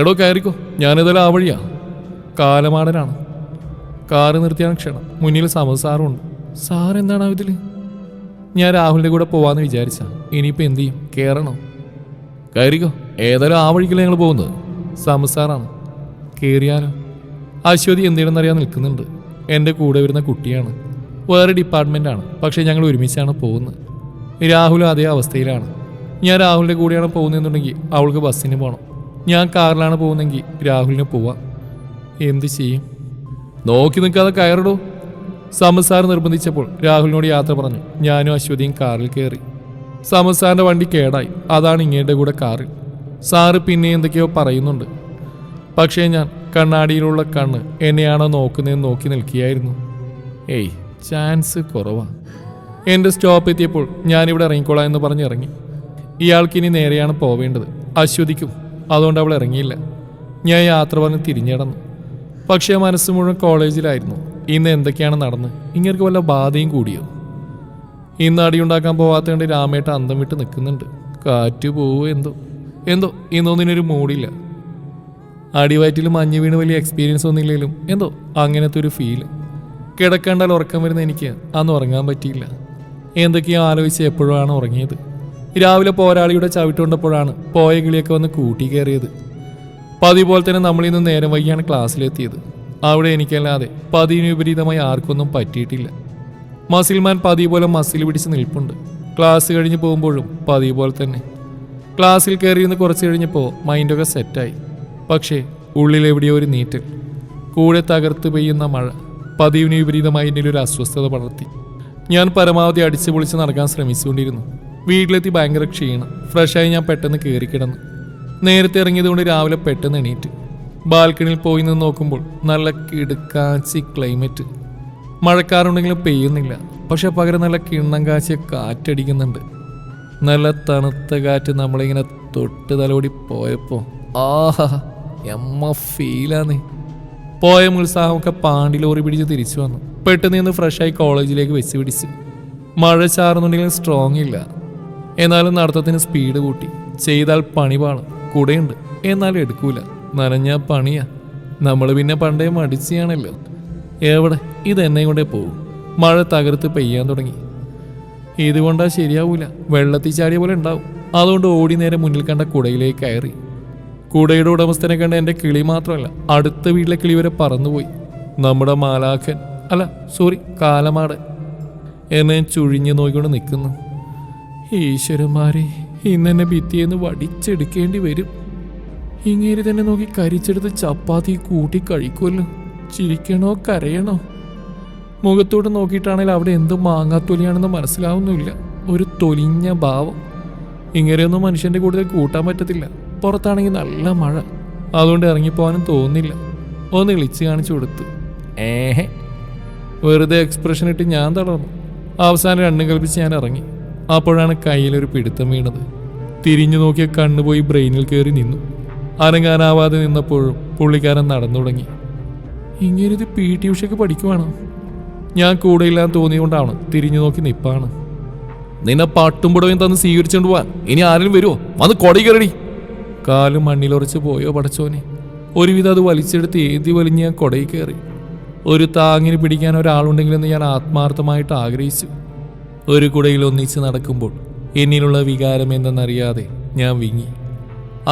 എടോ കയറിക്കോ, ഞാനിതെല്ലാം ആ വഴിയാ. കാലമാടനാണ്. കാറ് നിർത്തിയാണ് ക്ഷണം. മുന്നിൽ സമത് സാറും ഉണ്ട്. സാർ എന്താണ് ഇതിൽ? ഞാൻ രാഹുലിൻ്റെ കൂടെ പോവാന്ന് വിചാരിച്ച. ഇനിയിപ്പോൾ എന്ത് ചെയ്യും? കയറണോ? കയറിക്കോ, ഏതായാലും ആ വഴിക്കല്ലേ ഞങ്ങൾ പോകുന്നത്. സമത് സാറാണ്. കയറിയാലോ? അശ്വതി എന്തിനെന്നറിയാൻ നിൽക്കുന്നുണ്ട്. എൻ്റെ കൂടെ വരുന്ന കുട്ടിയാണ്. വേറെ ഡിപ്പാർട്ട്മെൻറ്റാണ്, പക്ഷേ ഞങ്ങൾ ഒരുമിച്ചാണ് പോകുന്നത്. രാഹുൽ അതേ അവസ്ഥയിലാണ്. ഞാൻ രാഹുലിൻ്റെ കൂടെയാണ് പോകുന്നതെന്നുണ്ടെങ്കിൽ അവൾക്ക് ബസ്സിന് പോകണം. ഞാൻ കാറിലാണ് പോകുന്നതെങ്കിൽ രാഹുലിന് പോവാം. എന്ത് ചെയ്യും? നോക്കി നിൽക്കാതെ കയറിടൂ. സമത് സാർ നിർബന്ധിച്ചപ്പോൾ രാഹുലിനോട് യാത്ര പറഞ്ഞു. ഞാനും അശ്വതിയും കാറിൽ കയറി. സമത് സാറിൻ്റെ വണ്ടി കേടായി. അതാണ് ഇങ്ങയുടെ കൂടെ കാറിൽ. സാറ് പിന്നെ എന്തൊക്കെയോ പറയുന്നുണ്ട്. പക്ഷേ ഞാൻ കണ്ണാടിയിലുള്ള കണ്ണ് എന്നെയാണോ നോക്കുന്നതെന്ന് നോക്കി നിൽക്കുകയായിരുന്നു. ഏയ് ചാൻസ് കുറവാണ്. എൻ്റെ സ്റ്റോപ്പ് എത്തിയപ്പോൾ ഞാനിവിടെ ഇറങ്ങിക്കോളാം എന്ന് പറഞ്ഞ് ഇറങ്ങി. ഇയാൾക്കിനി നേരെയാണ് പോവേണ്ടത്, അശ്വതിക്കും. അതുകൊണ്ട് അവൾ ഇറങ്ങിയില്ല. ഞാൻ യാത്ര പറഞ്ഞ് തിരിഞ്ഞിടന്നു. പക്ഷേ മനസ്സ് മുഴുവൻ കോളേജിലായിരുന്നു. ഇന്ന് എന്തൊക്കെയാണ് നടന്ന്? ഇങ്ങർക്ക് വല്ല ബാധയും കൂടിയോ? ഇന്ന് അടിയുണ്ടാക്കാൻ പോവാത്തതുകൊണ്ട് രാമേട്ട അന്തം വിട്ട് നിൽക്കുന്നുണ്ട്. കാറ്റ് പോവോ എന്തോ ഇന്നൊന്നിനൊരു മൂടില്ല. അടിവയറ്റിൽ മഞ്ഞ് വീണ് വലിയ എക്സ്പീരിയൻസ് ഒന്നുമില്ലെങ്കിലും എന്തോ അങ്ങനത്തെ ഒരു ഫീല്. കിടക്കണ്ടാൽ ഉറക്കം വരുന്ന എനിക്ക് അന്ന് ഉറങ്ങാൻ പറ്റിയില്ല. എന്തൊക്കെയോ ആലോചിച്ച് എപ്പോഴാണ് ഉറങ്ങിയത്. രാവിലെ പോരാളിയുടെ ചവിട്ടുകൊണ്ടപ്പോഴാണ് പോയ കിളിയൊക്കെ വന്ന് കൂട്ടി കയറിയത്. പതിപോലെ തന്നെ നമ്മളിന്ന് നേരം വൈകിയാണ് ക്ലാസ്സിലെത്തിയത്. അവിടെ എനിക്കല്ലാതെ പതിവിന് വിപരീതമായി ആർക്കൊന്നും പറ്റിയിട്ടില്ല. മസിൽമാൻ പതിവ് പോലെ മസിൽ പിടിച്ച് നിൽപ്പുണ്ട്. ക്ലാസ് കഴിഞ്ഞ് പോകുമ്പോഴും പതിവ് പോലെ തന്നെ. ക്ലാസ്സിൽ കയറിയിരുന്ന് കുറച്ച് കഴിഞ്ഞപ്പോൾ മൈൻഡൊക്കെ സെറ്റായി. പക്ഷേ ഉള്ളിലെവിടെയോ ഒരു നീറ്റൽ. കൂടെ തകർത്ത് പെയ്യുന്ന മഴ പതിവിന് വിപരീതമായി എന്നിലൊരു അസ്വസ്ഥത പടർത്തി. ഞാൻ പരമാവധി അടിച്ചു പൊളിച്ച് നടക്കാൻ ശ്രമിച്ചുകൊണ്ടിരുന്നു. വീട്ടിലെത്തി ഭയങ്കര ക്ഷീണം. ഫ്രഷായി ഞാൻ പെട്ടെന്ന് കയറിക്കിടന്നു. നേരത്തെ ഇറങ്ങിയതുകൊണ്ട് രാവിലെ പെട്ടെന്ന് എണീറ്റ് ബാൽക്കണിയിൽ പോയി നിന്ന് നോക്കുമ്പോൾ നല്ല കിടുക്കാച്ചി ക്ലൈമറ്റ്. മഴക്കാറുണ്ടെങ്കിലും പെയ്യുന്നില്ല. പക്ഷെ പകരം നല്ല കിണ്ണം കാച്ചിയ കാറ്റടിക്കുന്നുണ്ട്. നല്ല തണുത്ത കാറ്റ് നമ്മളിങ്ങനെ തൊട്ട് തലോടി പോയപ്പോൾ ആഹാ എമ്മ ഫീലാന്നേ. പോയ ഉത്സാഹമൊക്കെ പാണ്ടി ലോറി പിടിച്ച് തിരിച്ചു വന്നു. പെട്ടെന്ന് നിന്ന് ഫ്രഷായി കോളേജിലേക്ക് വെച്ച് പിടിച്ച്. മഴ ചാറുന്നുണ്ടെങ്കിലും സ്ട്രോങ് ഇല്ല. എന്നാലും നടത്തത്തിന് സ്പീഡ് കൂട്ടി. ചെയ്താൽ പണി പാളും. കൂടെയുണ്ട്, എന്നാലും എടുക്കൂല. നനഞ്ഞാ പണിയാ. നമ്മൾ പിന്നെ പണ്ടേ മടിച്ചാണല്ലോ. എവിടെ ഇതെന്നെ കൊണ്ടേ പോകും. മഴ തകർത്ത് പെയ്യാൻ തുടങ്ങി. ഇതുകൊണ്ടാ ശരിയാവൂല, വെള്ളത്തിൽ ചാടിയ പോലെ ഉണ്ടാവും. അതുകൊണ്ട് ഓടി നേരെ മുന്നിൽ കണ്ട കുടയിലേക്ക് കയറി. കുടയുടെ ഉടമസ്ഥനെ കണ്ട എൻ്റെ കിളി മാത്രമല്ല, അടുത്ത വീട്ടിലെ കിളി വരെ പറന്നുപോയി. നമ്മുടെ മാലാഖൻ, അല്ല സോറി കാലമാടൻ എന്നെ ചുഴിഞ്ഞു നോക്കിക്കൊണ്ട് നിൽക്കുന്നു. ഈശ്വരന്മാരെ, ഇന്നെന്നെ ഭിത്തിയെന്ന് വടിച്ചെടുക്കേണ്ടി വരും. ഇങ്ങേരി തന്നെ നോക്കി കരിച്ചെടുത്ത് ചപ്പാത്തി കൂട്ടി കഴിക്കുമല്ലോ. ചിരിക്കണോ കരയണോ? മുഖത്തോട്ട് നോക്കിയിട്ടാണെങ്കിൽ അവിടെ എന്ത് മാങ്ങാത്തൊലിയാണെന്ന് മനസ്സിലാവുന്നില്ല. ഒരു തൊലിഞ്ഞ ഭാവം. ഇങ്ങനെയൊന്നും മനുഷ്യൻ്റെ കൂടുതൽ കൂട്ടാൻ പറ്റത്തില്ല. പുറത്താണെങ്കിൽ നല്ല മഴ, അതുകൊണ്ട് ഇറങ്ങിപ്പോകാനും തോന്നുന്നില്ല. ഒന്ന് ഇളിച്ച് കാണിച്ചു കൊടുത്തു. വെറുതെ എക്സ്പ്രഷൻ ഇട്ട് ഞാൻ തളർന്നു. അവസാനം രണ്ടും കൽപ്പിച്ച് ഞാൻ ഇറങ്ങി. അപ്പോഴാണ് കയ്യിലൊരു പിടുത്തം വീണത്. തിരിഞ്ഞു നോക്കിയ കണ്ണുപോയി ബ്രെയിനിൽ കയറി നിന്നു. അനങ്ങാനാവാതെ നിന്നപ്പോഴും പുള്ളിക്കാരൻ നടന്നു തുടങ്ങി. ഇങ്ങനെയത് PT ഉഷയ്ക്ക് പഠിക്കുവാണോ? ഞാൻ കൂടെയില്ലാന്ന് തോന്നിയുകൊണ്ടാണ് തിരിഞ്ഞു നോക്കി നിപ്പാണ്. നിന്നെ പാട്ടും പുടവയും തന്ന് സ്വീകരിച്ചുകൊണ്ട് പോവാൻ ഇനി ആരെങ്കിലും വരുമോ? വന്ന് കൊടി കയറി. കാലും മണ്ണിലുറച്ച് പോയോ പടച്ചോനെ. ഒരുവിധം അത് വലിച്ചെടുത്ത് ഏന്തി വലിഞ്ഞ് ഞാൻ കൊടയിൽ കയറി. ഒരു താങ്ങിന് പിടിക്കാൻ ഒരാളുണ്ടെങ്കിലെന്ന് ഞാൻ ആത്മാർത്ഥമായിട്ട് ആഗ്രഹിച്ചു. ഒരു കുടയിൽ ഒന്നിച്ച് നടക്കുമ്പോൾ എന്നിലുള്ള വികാരം എന്തെന്നറിയാതെ ഞാൻ വിങ്ങി.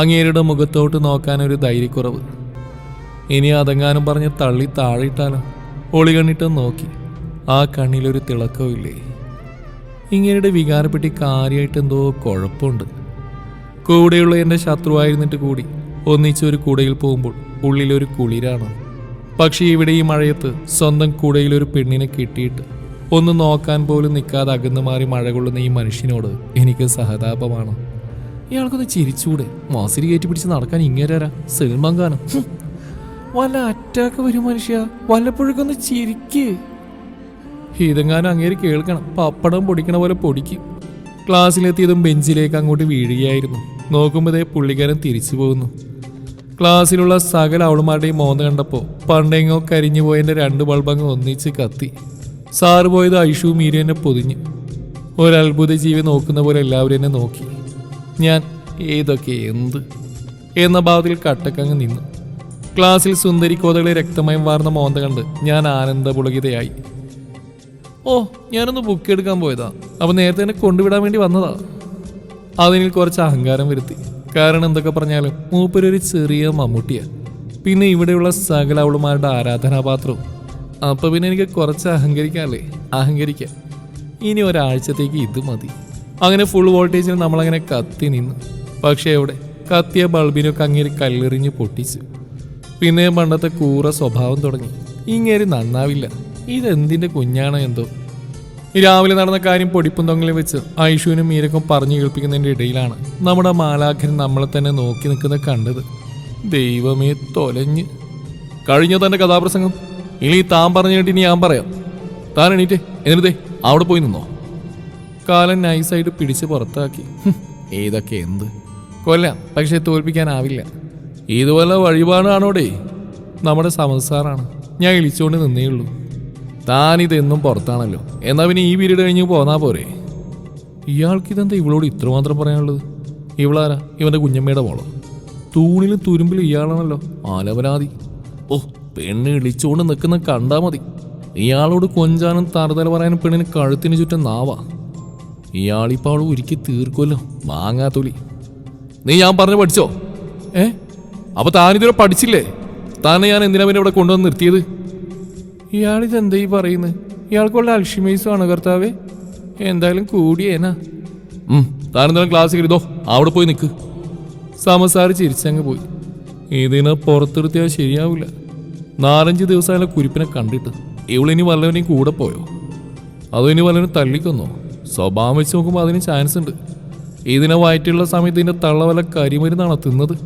അങ്ങേരുടെ മുഖത്തോട്ട് നോക്കാൻ ഒരു ധൈര്യക്കുറവ്. ഇനി അതെങ്ങാനും പറഞ്ഞ് തള്ളി താഴെയിട്ടാലോ? ഒളി കണ്ണിട്ട് നോക്കി. ആ കണ്ണിലൊരു തിളക്കമില്ലേ. ഇങ്ങേരുടെ വികാരപ്പെട്ടി കാര്യമായിട്ട് എന്തോ കുഴപ്പമുണ്ട്. കൂടെയുള്ള എൻ്റെ ശത്രുവായിരുന്നിട്ട് കൂടി ഒന്നിച്ചൊരു കുടയിൽ പോകുമ്പോൾ ഉള്ളിലൊരു കുളിരാണ്. പക്ഷേ ഇവിടെ ഈ മഴയത്ത് സ്വന്തം കുടയിലൊരു പെണ്ണിനെ കിട്ടിയിട്ട് ഒന്ന് നോക്കാൻ പോലും നിൽക്കാതെ അകന്നു മാറി മഴ കൊള്ളുന്ന ഈ മനുഷ്യനോട് എനിക്ക് സഹതാപമാണ്. ഇയാൾക്കൊന്ന് ചിരിച്ചൂടെ? മാസിരി കയറ്റി പിടിച്ച് നടക്കാൻ ഇങ്ങേരാ സൽമാൻ ഖാനും. വല്ല അറ്റാക്ക് വരും മനുഷ്യ, വല്ലപ്പോഴൊക്കൊന്ന് ചിരിക്ക്. ഇതെങ്ങാനും അങ്ങേര് കേൾക്കണം. പപ്പടം പൊടിക്കണ പോലെ പൊടിക്കും. ക്ലാസ്സിലെത്തിയതും ബെഞ്ചിലേക്ക് അങ്ങോട്ട് വീഴുകയായിരുന്നു. നോക്കുമ്പോഴേ പുള്ളിക്കാരൻ തിരിച്ചു പോകുന്നു. ക്ലാസ്സിലുള്ള സകല അവളുമാരുടെയും മോന്ത കണ്ടപ്പോൾ പണ്ടെങ്ങോ കരിഞ്ഞു പോയതിൻ്റെ 2 ബൾബങ്ങ് ഒന്നിച്ച് കത്തി. സാറ് പോയത് ഐഷു മീരി എന്നെ പൊതിഞ്ഞു. ഒരത്ഭുത ജീവി നോക്കുന്ന പോലെ എല്ലാവരും എന്നെ നോക്കി. ഞാൻ ഏതൊക്കെ എന്ത് എന്ന ഭാവത്തിൽ കട്ടക്കങ്ങ് നിന്നു. ക്ലാസ്സിൽ സുന്ദരി കോതകളെ രക്തമയം വാർന്ന മോന്ത കണ്ട് ഞാൻ ആനന്ദപുളകിതയായി. ഓ, ഞാനൊന്ന് ബുക്ക് എടുക്കാൻ പോയതാ. അപ്പം നേരത്തെ എന്നെ കൊണ്ടുവിടാൻ വേണ്ടി വന്നതാ. അതിനിൽ കുറച്ച് അഹങ്കാരം വരുത്തി. കാരണം എന്തൊക്കെ പറഞ്ഞാലും മൂപ്പരൊരു ചെറിയ മമ്മൂട്ടിയാ. പിന്നെ ഇവിടെയുള്ള സകല അവളുമാരുടെ ആരാധനാപാത്രവും. അപ്പം പിന്നെ എനിക്ക് കുറച്ച് അഹങ്കരിക്കാമല്ലേ? അഹങ്കരിക്കാം. ഇനി ഒരാഴ്ചത്തേക്ക് ഇത് മതി. അങ്ങനെ ഫുൾ വോൾട്ടേജിന് നമ്മളങ്ങനെ കത്തി നിന്നു. പക്ഷേ എവിടെ കത്തിയ ബൾബിനൊക്കെ അങ്ങേര് കല്ലെറിഞ്ഞ് പൊട്ടിച്ചു. പിന്നെ പണ്ടത്തെ കൂറ സ്വഭാവം തുടങ്ങി. ഇങ്ങേര് നന്നാവില്ല. ഇതെന്തിൻ്റെ കുഞ്ഞാണോ എന്തോ. രാവിലെ നടന്ന കാര്യം പൊടിപ്പും തൊങ്ങലും വെച്ച് ഐഷുവിനും മീരക്കും പറഞ്ഞു കേൾപ്പിക്കുന്നതിൻ്റെ ഇടയിലാണ് നമ്മുടെ മാലാഖൻ നമ്മളെ തന്നെ നോക്കി നിൽക്കുന്നത് കണ്ടത്. ദൈവമേ, തൊലഞ്ഞ് കഴിഞ്ഞോ തൻ്റെ കഥാപ്രസംഗം? ഇനി താൻ പറഞ്ഞു കേട്ടി ഇനി ഞാൻ പറയാം. താൻ എണീറ്റേ, എന്നിട്ടേ അവിടെ പോയി നിന്നോ. കാലൻ നൈസായിട്ട് പിടിച്ച് പുറത്താക്കി. ഏതൊക്കെ എന്ത് കൊല്ലാം, പക്ഷെ തോൽപ്പിക്കാനാവില്ല. ഇതുപോലെ വഴിപാടാണോടേ? നമ്മുടെ സമസാറാണ്. ഞാൻ ഇളിച്ചുകൊണ്ട് നിന്നേയുള്ളൂ. താനിതെന്നും പുറത്താണല്ലോ. എന്നാൽ പിന്നെ ഈ പീരീഡ് കഴിഞ്ഞ് പോന്നാ പോരെ? ഇയാൾക്കിതെന്താ ഇവളോട് ഇത്രമാത്രം പറയാനുള്ളത്? ഇവളാരാ? ഇവൻ്റെ കുഞ്ഞമ്മയുടെ മോളോ? തൂണിലും തുരുമ്പിലും ഇയാളാണല്ലോ ആലപരാതി. ഓ, പെണ്ണ് ഇളിച്ചുകൊണ്ട് നിൽക്കുന്ന കണ്ടാ മതി. ഇയാളോട് കൊഞ്ചാനും തറുതല പറയാനും പെണ്ണിന് കഴുത്തിന് ചുറ്റും നാവാ. ഇയാളിപ്പോൾ അവൾ ഒരുക്കി തീർക്കുമല്ലോ മാങ്ങാത്തൊലി. നീ ഞാൻ പറഞ്ഞു പഠിച്ചോ? അപ്പോൾ താനിതുവരെ പഠിച്ചില്ലേ? താനെ ഞാൻ എന്തിനാ പിന്നെ ഇവിടെ കൊണ്ടുവന്ന് നിർത്തിയത്? ഇയാളിതെന്താ ഈ പറയുന്നത്? ഇയാൾക്കുള്ള അൽഷിമൈസുമാണ് കർത്താവേ. എന്തായാലും കൂടിയേനാ. താനെന്തായാലും ക്ലാസ് കരുതോ, അവിടെ പോയി നിൽക്ക്. സമസാറ് ചിരിച്ചങ്ങ് പോയി. ഇതിനെ പുറത്തെടുത്തിയാൽ ശരിയാവില്ല. 4-5 ദിവസമായാലും കുരിപ്പിനെ കണ്ടിട്ട്. ഇവളിനി വല്ലവനെയും കൂടെ പോയോ? അതോ ഇനി വല്ലവനും തല്ലിക്കൊന്നോ? സ്വഭാവം വെച്ച് നോക്കുമ്പോൾ അതിന് ചാൻസ് ഉണ്ട്. ഇതിനെ വയറ്റുള്ള സമയത്ത് ഇതിൻ്റെ തള്ളവല കരിമരുന്നാണോ തിന്നത്?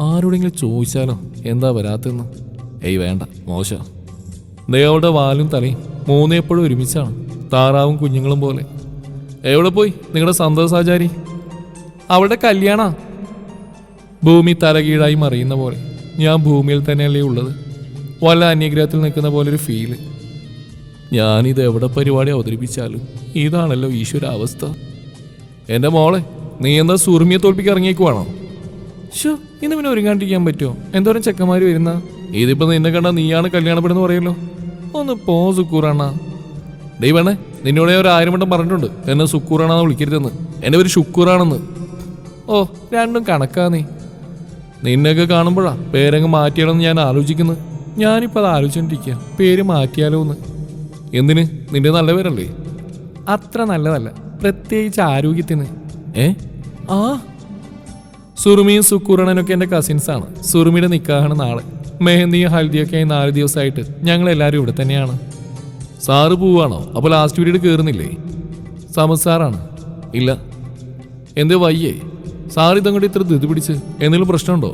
ആരോടെങ്കിലും ചോദിച്ചാലോ എന്താ വരാത്തെന്ന്? വേണ്ട, മോശം. ദയവളുടെ വാലും തലയും 3 എപ്പോഴും ഒരുമിച്ചാണ്, താറാവും കുഞ്ഞുങ്ങളും പോലെ. എവിടെ പോയി നിങ്ങളുടെ സന്തോഷാചാരി? അവളുടെ കല്യാണ. ഭൂമി തലകീഴായി മറിയുന്ന പോലെ. ഞാൻ ഭൂമിയിൽ തന്നെയല്ലേ ഉള്ളത്? വല്ല അന്യഗ്രഹത്തിൽ നിൽക്കുന്ന പോലെ ഒരു ഫീല്. ഞാനിത് എവിടെ പരിപാടി അവതരിപ്പിച്ചാലും ഇതാണല്ലോ ഈശ്വര അവസ്ഥ. എൻ്റെ മോളെ, നീ എന്താ സുറുമിയെ തോൽപ്പിക്കാൻ ഇറങ്ങിയേക്കുവാണോ? ഷോ, ഇന്ന് പിന്നെ ഒരുങ്ങാണ്ടിരിക്കാൻ പറ്റുമോ? എന്തോരം ചെക്കന്മാർ വരുന്ന? ഇതിപ്പോൾ നിന്നെ കണ്ടാൽ നീയാണ് കല്യാണപ്പെടുന്നു പറയല്ലോ. ഒന്ന് പോ സുക്കൂറാണ. ഡേ വേണേ, നിന്നോട് ഞാൻ 1000 വട്ടം പറഞ്ഞിട്ടുണ്ട് എന്നെ സുക്കൂറാണെന്ന് വിളിക്കരുതെന്ന്. എൻ്റെ പേര് ഷുക്കൂറാണെന്ന്. ഓ, രണ്ടും കണക്കാ. നിന്നെയൊക്കെ കാണുമ്പോഴാ പേരങ്ങ് മാറ്റിയാലോന്ന് ഞാൻ ആലോചിക്കുന്നത്. ഞാനിപ്പോൾ അത് ആലോചിച്ചോണ്ടിരിക്കുക, പേര് മാറ്റിയാലോ എന്ന്. എന്തിന്? നിന്റെ നല്ല പേരല്ലേ? അത്ര നല്ലതല്ല, പ്രത്യേകിച്ച് ആരോഗ്യത്തിന്. ആ, സുറുമിയും സുക്കൂറണനൊക്കെ എൻ്റെ കസിൻസാണ്. സുറുമിയുടെ നിക്കാഹാണ് നാളെ. മെഹന്തിയും ഹൽദിയൊക്കെ ആയി 4 ദിവസമായിട്ട് ഞങ്ങളെല്ലാവരും ഇവിടെ തന്നെയാണ്. സാറ് പോവാണോ? അപ്പോൾ ലാസ്റ്റ് പീരീഡ് കയറുന്നില്ലേ? സമസാറാണ്. ഇല്ല. എന്തേ വയ്യേ? സാർ ഇതങ്ങോട്ട് ഇത്ര ധൃതി പിടിച്ച് എന്തെങ്കിലും പ്രശ്നമുണ്ടോ?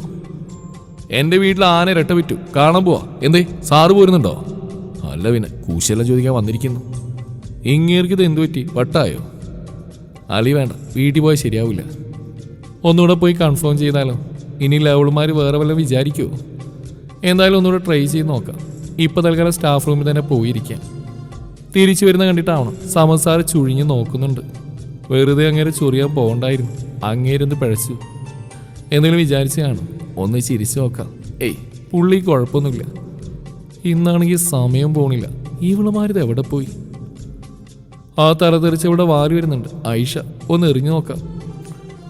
എൻ്റെ വീട്ടിൽ ആന ഇരട്ട വിറ്റു, കാണാൻ പോവാ. എന്തേ സാറ് പോരുന്നുണ്ടോ? അല്ല പിന്നെ, കൂശെല്ലാം ചോദിക്കാൻ വന്നിരിക്കുന്നു. ഇങ്ങേർക്ക് ഇത് എന്തു പറ്റി? വട്ടായോ? അലി വേണ്ട, വീട്ടിൽ പോയാൽ ശരിയാവില്ല. ഒന്നുകൂടെ പോയി കൺഫേം ചെയ്താലോ? ഇനി ലെവളുമാർ വേറെ വല്ലതും വിചാരിക്കുമോ? എന്തായാലും ഒന്നുകൂടെ ട്രൈ ചെയ്ത് നോക്കാം. ഇപ്പം തൽക്കാലം സ്റ്റാഫ് റൂമിൽ തന്നെ പോയിരിക്കാം. തിരിച്ചു വരുന്ന കണ്ടിട്ടാവണം. സമസാറ് ചുഴിഞ്ഞ് നോക്കുന്നുണ്ട്. വെറുതെ അങ്ങേരെ ചൊറിയാൻ പോകണ്ടായിരുന്നു. അങ്ങേരൊന്ന് പിഴച്ചു. എന്തെങ്കിലും വിചാരിച്ച് കാണും. ഒന്ന് ചിരിച്ചു നോക്കാം. ഏയ്, പുള്ളി കുഴപ്പമൊന്നുമില്ല. ഇന്നാണെങ്കിൽ സമയം പോണില്ല. ഇവളുമാരിത് എവിടെ പോയി? ആ തലതെറിച്ച് ഇവിടെ വാരി വരുന്നുണ്ട്. ഐഷ, ഒന്ന് എറിഞ്ഞു നോക്കാം.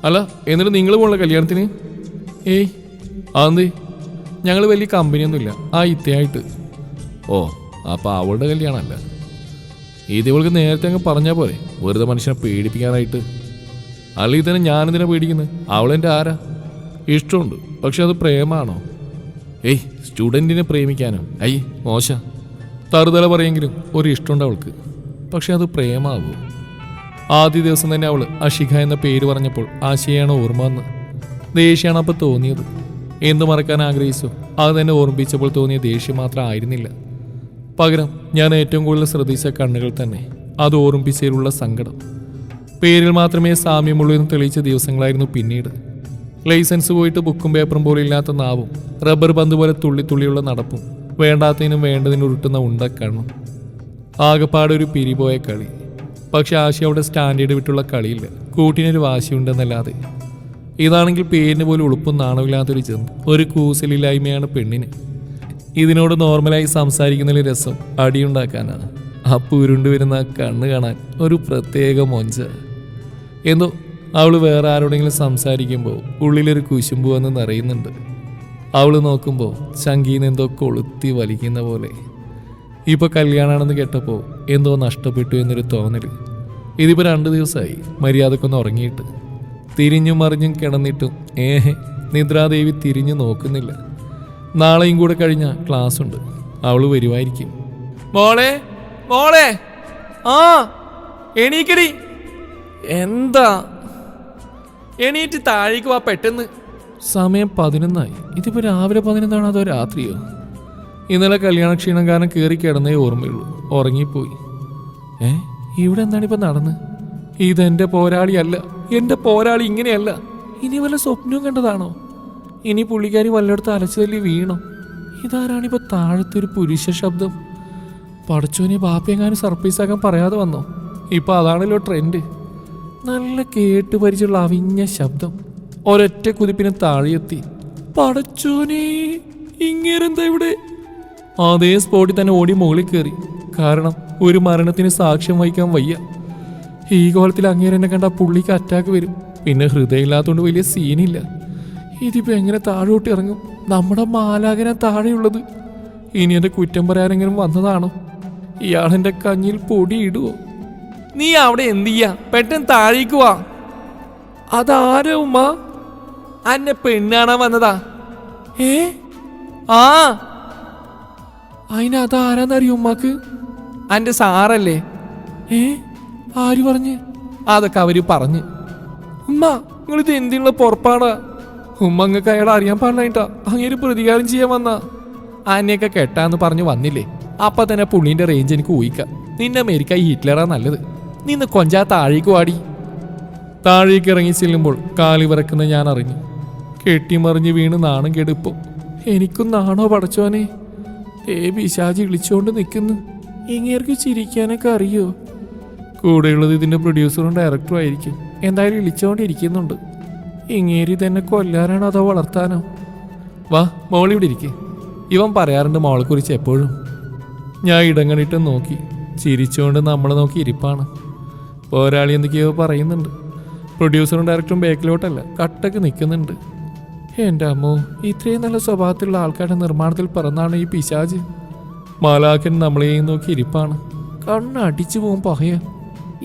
അല്ല, എന്നിട്ട് നിങ്ങൾ പോകണ കല്യാണത്തിന്? ഏയ്, അതെന്തേ? ഞങ്ങൾ വലിയ കമ്പനിയൊന്നുമില്ല, ആ ഇത്തയായിട്ട്. ഓ, അപ്പം അവളുടെ കല്യാണമല്ല. ഇത് ഇവൾക്ക് നേരത്തെ അങ്ങ് പറഞ്ഞാൽ പോരെ, വെറുതെ മനുഷ്യനെ പേടിപ്പിക്കാനായിട്ട്. അല്ലെങ്കിൽ തന്നെ ഞാനെന്തിനാ പേടിക്കുന്നത്? അവളെൻ്റെ ആരാ? ഇഷ്ടമുണ്ട്, പക്ഷെ അത് പ്രേമാണോ? ഏയ്, സ്റ്റുഡൻറ്റിനെ പ്രേമിക്കാനോ? അയ്യ്, മോശ. തറുതല പറയെങ്കിലും ഒരു ഇഷ്ടമുണ്ട് അവൾക്ക്. പക്ഷെ അത് പ്രേമാവോ? ആദ്യ ദിവസം തന്നെ അവൾ അഷിഖ എന്ന പേര് പറഞ്ഞപ്പോൾ ആശയാണ് ഓർമ്മ വന്ന്. ദേഷ്യമാണ് അപ്പോൾ തോന്നിയത്. എന്തു മറക്കാൻ ആഗ്രഹിച്ചോ അത് തന്നെ ഓർമ്മിപ്പിച്ചപ്പോൾ തോന്നിയ ദേഷ്യം മാത്രം ആയിരുന്നില്ല. പകരം ഞാൻ ഏറ്റവും കൂടുതൽ ശ്രദ്ധിച്ച കണ്ണുകൾ തന്നെ. അത് ഓർമ്മിപ്പിച്ചതിലുള്ള സങ്കടം. പേരിൽ മാത്രമേ സാമ്യമുള്ളൂ എന്ന് തെളിയിച്ച ദിവസങ്ങളായിരുന്നു പിന്നീട്. ലൈസൻസ് പോയിട്ട് ബുക്കും പേപ്പറും പോലെ ഇല്ലാത്ത നാവും, റബ്ബർ പന്ത് പോലെ തുള്ളിത്തുള്ളിയുള്ള നടപ്പും, വേണ്ടാത്തതിനും വേണ്ടതിനും ഉരുട്ടുന്ന ഉണ്ടക്കണ്ണും. ആകെപ്പാടൊരു പിരിപോയ കളി. പക്ഷെ ആശി അവിടെ സ്റ്റാൻഡേർഡ് വിട്ടുള്ള കളിയില്ല. കൂട്ടിനൊരു വാശിയുണ്ടെന്നല്ലാതെ. ഇതാണെങ്കിൽ പേരിന് പോലും ഉളുപ്പും നാണമില്ലാത്തൊരു ജന്തു. ഒരു കൂസലില്ലായ്മയാണ് പെണ്ണിന്. ഇതിനോട് നോർമലായി സംസാരിക്കുന്നതിൽ രസം അടിയുണ്ടാക്കാനാണ്. അപ്പം ഉരുണ്ടുവരുന്ന കണ്ണ് കാണാൻ ഒരു പ്രത്യേക മൊഞ്ച. എന്തോ അവൾ വേറെ ആരോടെങ്കിലും സംസാരിക്കുമ്പോൾ ഉള്ളിലൊരു കുശുമ്പ് വന്ന് നിറയുന്നുണ്ട്. അവൾ നോക്കുമ്പോൾ ശങ്കീന്ന് എന്തോ കൊളുത്തി വലിക്കുന്ന പോലെ. ഇപ്പോൾ കല്യാണമാണെന്ന് കേട്ടപ്പോൾ എന്തോ നഷ്ടപ്പെട്ടു എന്നൊരു തോന്നൽ. ഇതിപ്പോൾ 2 ദിവസമായി മര്യാദക്കൊന്ന് ഉറങ്ങിയിട്ട്. തിരിഞ്ഞും മറിഞ്ഞും കിടന്നിട്ടും നിദ്രാദേവി തിരിഞ്ഞു നോക്കുന്നില്ല. നാളെയും കൂടെ കഴിഞ്ഞാൽ ക്ലാസ് ഉണ്ട്. അവൾ വരുമായിരിക്കും. മോളെ, മോളെ, ആ എണീക്കടി. എന്താ? എണീറ്റ് താഴേക്ക് വാ പെട്ടെന്ന്. സമയം 11 ഇതിപ്പോൾ രാവിലെ 11 അതോ രാത്രിയോ? ഇന്നലെ കല്യാണ ക്ഷീണം കാരണം കയറി കിടന്നേ ഓർമ്മയുള്ളൂ. ഉറങ്ങിപ്പോയി. ഇവിടെ എന്താണിപ്പോൾ നടന്ന്? ഇതെൻ്റെ പോരാളിയല്ല. എൻ്റെ പോരാളി ഇങ്ങനെയല്ല. ഇനി വല്ല സ്വപ്നവും കണ്ടതാണോ? ഇനി പുള്ളിക്കാരി വല്ലയിടത്ത് അലച്ചു തല്ലി വീണോ? ഇതാരാണിപ്പോൾ താഴത്തൊരു പുരുഷ ശബ്ദം? പടച്ചോനെ, ബാപ്പയെങ്ങാനും സർപ്രൈസാക്കാൻ പറയാതെ വന്നോ? ഇപ്പം അതാണല്ലോ ട്രെൻഡ്. നല്ല കേട്ട് പരിചയമുള്ള അവിഞ്ഞ ശബ്ദം. ഒരൊറ്റ കുതിപ്പിന് താഴെയെത്തി. പടച്ചോനെ, ഇങ്ങേരെന്താ ഇവിടെ? അതേ സ്പോട്ടിൽ തന്നെ ഓടി മുകളിൽ കയറി. കാരണം ഒരു മരണത്തിന് സാക്ഷ്യം വഹിക്കാൻ വയ്യ. ഈ കോലത്തിൽ അങ്ങേരെന്നെ കണ്ട പുള്ളിക്ക് അറ്റാക്ക് വരും. പിന്നെ ഹൃദയമില്ലാത്തതുകൊണ്ട് വലിയ സീനില്ല. ഇതിപ്പോൾ എങ്ങനെ താഴോട്ട് ഇറങ്ങും? നമ്മുടെ മാലാകന താഴെയുള്ളത്. ഇനി എൻ്റെ കുറ്റം പറയാനെങ്കിലും വന്നതാണോ? ഇയാളെൻ്റെ കഞ്ഞിൽ പൊടി ഇടുവോ? നീ അവിടെ എന്ത് ചെയ്യാ? പെട്ടെന്ന് താഴേക്ക് വാ. അതാരാ ഉമ്മ? അന്നെ പെണ്ണാണാൻ വന്നതാ. ആ, അതിന് അതാരാന്നറിയോ ഉമ്മാക്ക്? എൻ്റെ സാറല്ലേ. ആര് പറഞ്ഞ്? അതൊക്കെ അവര് പറഞ്ഞ്. ഉമ്മ, നിങ്ങളിത് എന്തിനുള്ള പുറപ്പാടാ? ഉമ്മ അങ്ങക്ക് അയാൾ അറിയാൻ പാടില്ലായിട്ടാ അങ്ങേര് പ്രതികാരം ചെയ്യാൻ വന്നാ. ആനെയൊക്കെ കെട്ടാന്ന് പറഞ്ഞു വന്നില്ലേ? അപ്പൊ തന്നെ പുള്ളീന്റെ റേഞ്ച് എനിക്ക് ഊഹിക്കാം. നിന്നെ അമേരിക്ക ഹിറ്റ്ലറാ നല്ലത്. നിന്ന് കൊഞ്ചാ താഴേക്ക് വാടി. താഴേക്ക് ഇറങ്ങി ചെല്ലുമ്പോൾ കാലി വിറക്കുന്ന ഞാൻ അറിഞ്ഞു. കെട്ടിമറിഞ്ഞ് വീണ് നാണം കെടുപ്പോ. എനിക്കും നാണോ പടച്ചോനെ? പിശാചി വിളിച്ചുകൊണ്ട് നിൽക്കുന്നു. ഇങ്ങേർക്ക് ചിരിക്കാനൊക്കെ അറിയോ? കൂടെയുള്ളത് ഇതിൻ്റെ പ്രൊഡ്യൂസറും ഡയറക്ടറും ആയിരിക്കും. എന്തായാലും വിളിച്ചുകൊണ്ടിരിക്കുന്നുണ്ട്. ഇങ്ങേരി തന്നെ കൊല്ലാനാണോ അതോ വളർത്താനോ? വാ മോളിവിടെ ഇരിക്കേ. ഇവൻ പറയാറുണ്ട് മോളെക്കുറിച്ച് എപ്പോഴും. ഞാൻ ഇടങ്ങണിട്ട് നോക്കി. ചിരിച്ചുകൊണ്ട് നമ്മളെ നോക്കി ഇരിപ്പാണ്. പോരാളി എന്തൊക്കെയോ പറയുന്നുണ്ട്. പ്രൊഡ്യൂസറും ഡയറക്ടറും ബാക്കിലോട്ടല്ല കട്ടക്ക് നിൽക്കുന്നുണ്ട്. എൻ്റെ അമ്മോ, ഇത്രയും നല്ല സ്വഭാവത്തിലുള്ള ആൾക്കാരുടെ നിർമ്മാണത്തിൽ പിറന്നാണ് ഈ പിശാജ്. മാലാഖൻ നമ്മളെയും നോക്കി ഇരിപ്പാണ്. കണ്ണടിച്ചു പോകും പഹയ.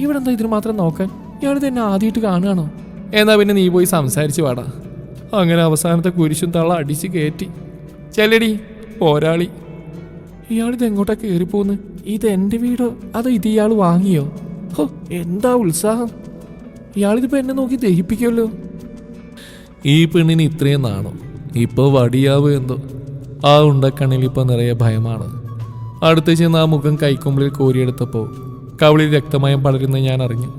ഇവിടെ എന്താ ഇതിന് മാത്രം നോക്കാൻ? ഇയാൾ തന്നെ ആദ്യമായിട്ട് കാണുകയാണോ? എന്നാ പിന്നെ നീ പോയി സംസാരിച്ചു വാടാ. അങ്ങനെ അവസാനത്തെ കുരിശും തള്ള അടിച്ച് കയറ്റി. ചെല്ലടി പോരാളി. ഇയാളിത് എങ്ങോട്ടാ കയറിപ്പോന്ന്? ഇത് എൻ്റെ വീടോ അതോ ഇത് ഇയാൾ വാങ്ങിയോ? ഹോ, എന്താ ഉത്സാഹം! ഇയാളിതിപ്പോ എന്നെ നോക്കി ദഹിപ്പിക്കുമല്ലോ. ഈ പെണ്ണിന് ഇത്രയും നാണോ? ഇപ്പോൾ വടിയാവോ എന്തോ. ആ ഉണ്ടക്കണ്ണിൽ ഇപ്പോൾ നിറയെ ഭയമാണ്. അടുത്ത് ചെന്ന് ആ മുഖം കൈക്കൊമ്പിളിൽ കോരിയെടുത്തപ്പോൾ കവിളിൽ രക്തമയം പടരുന്ന ഞാൻ അറിഞ്ഞു.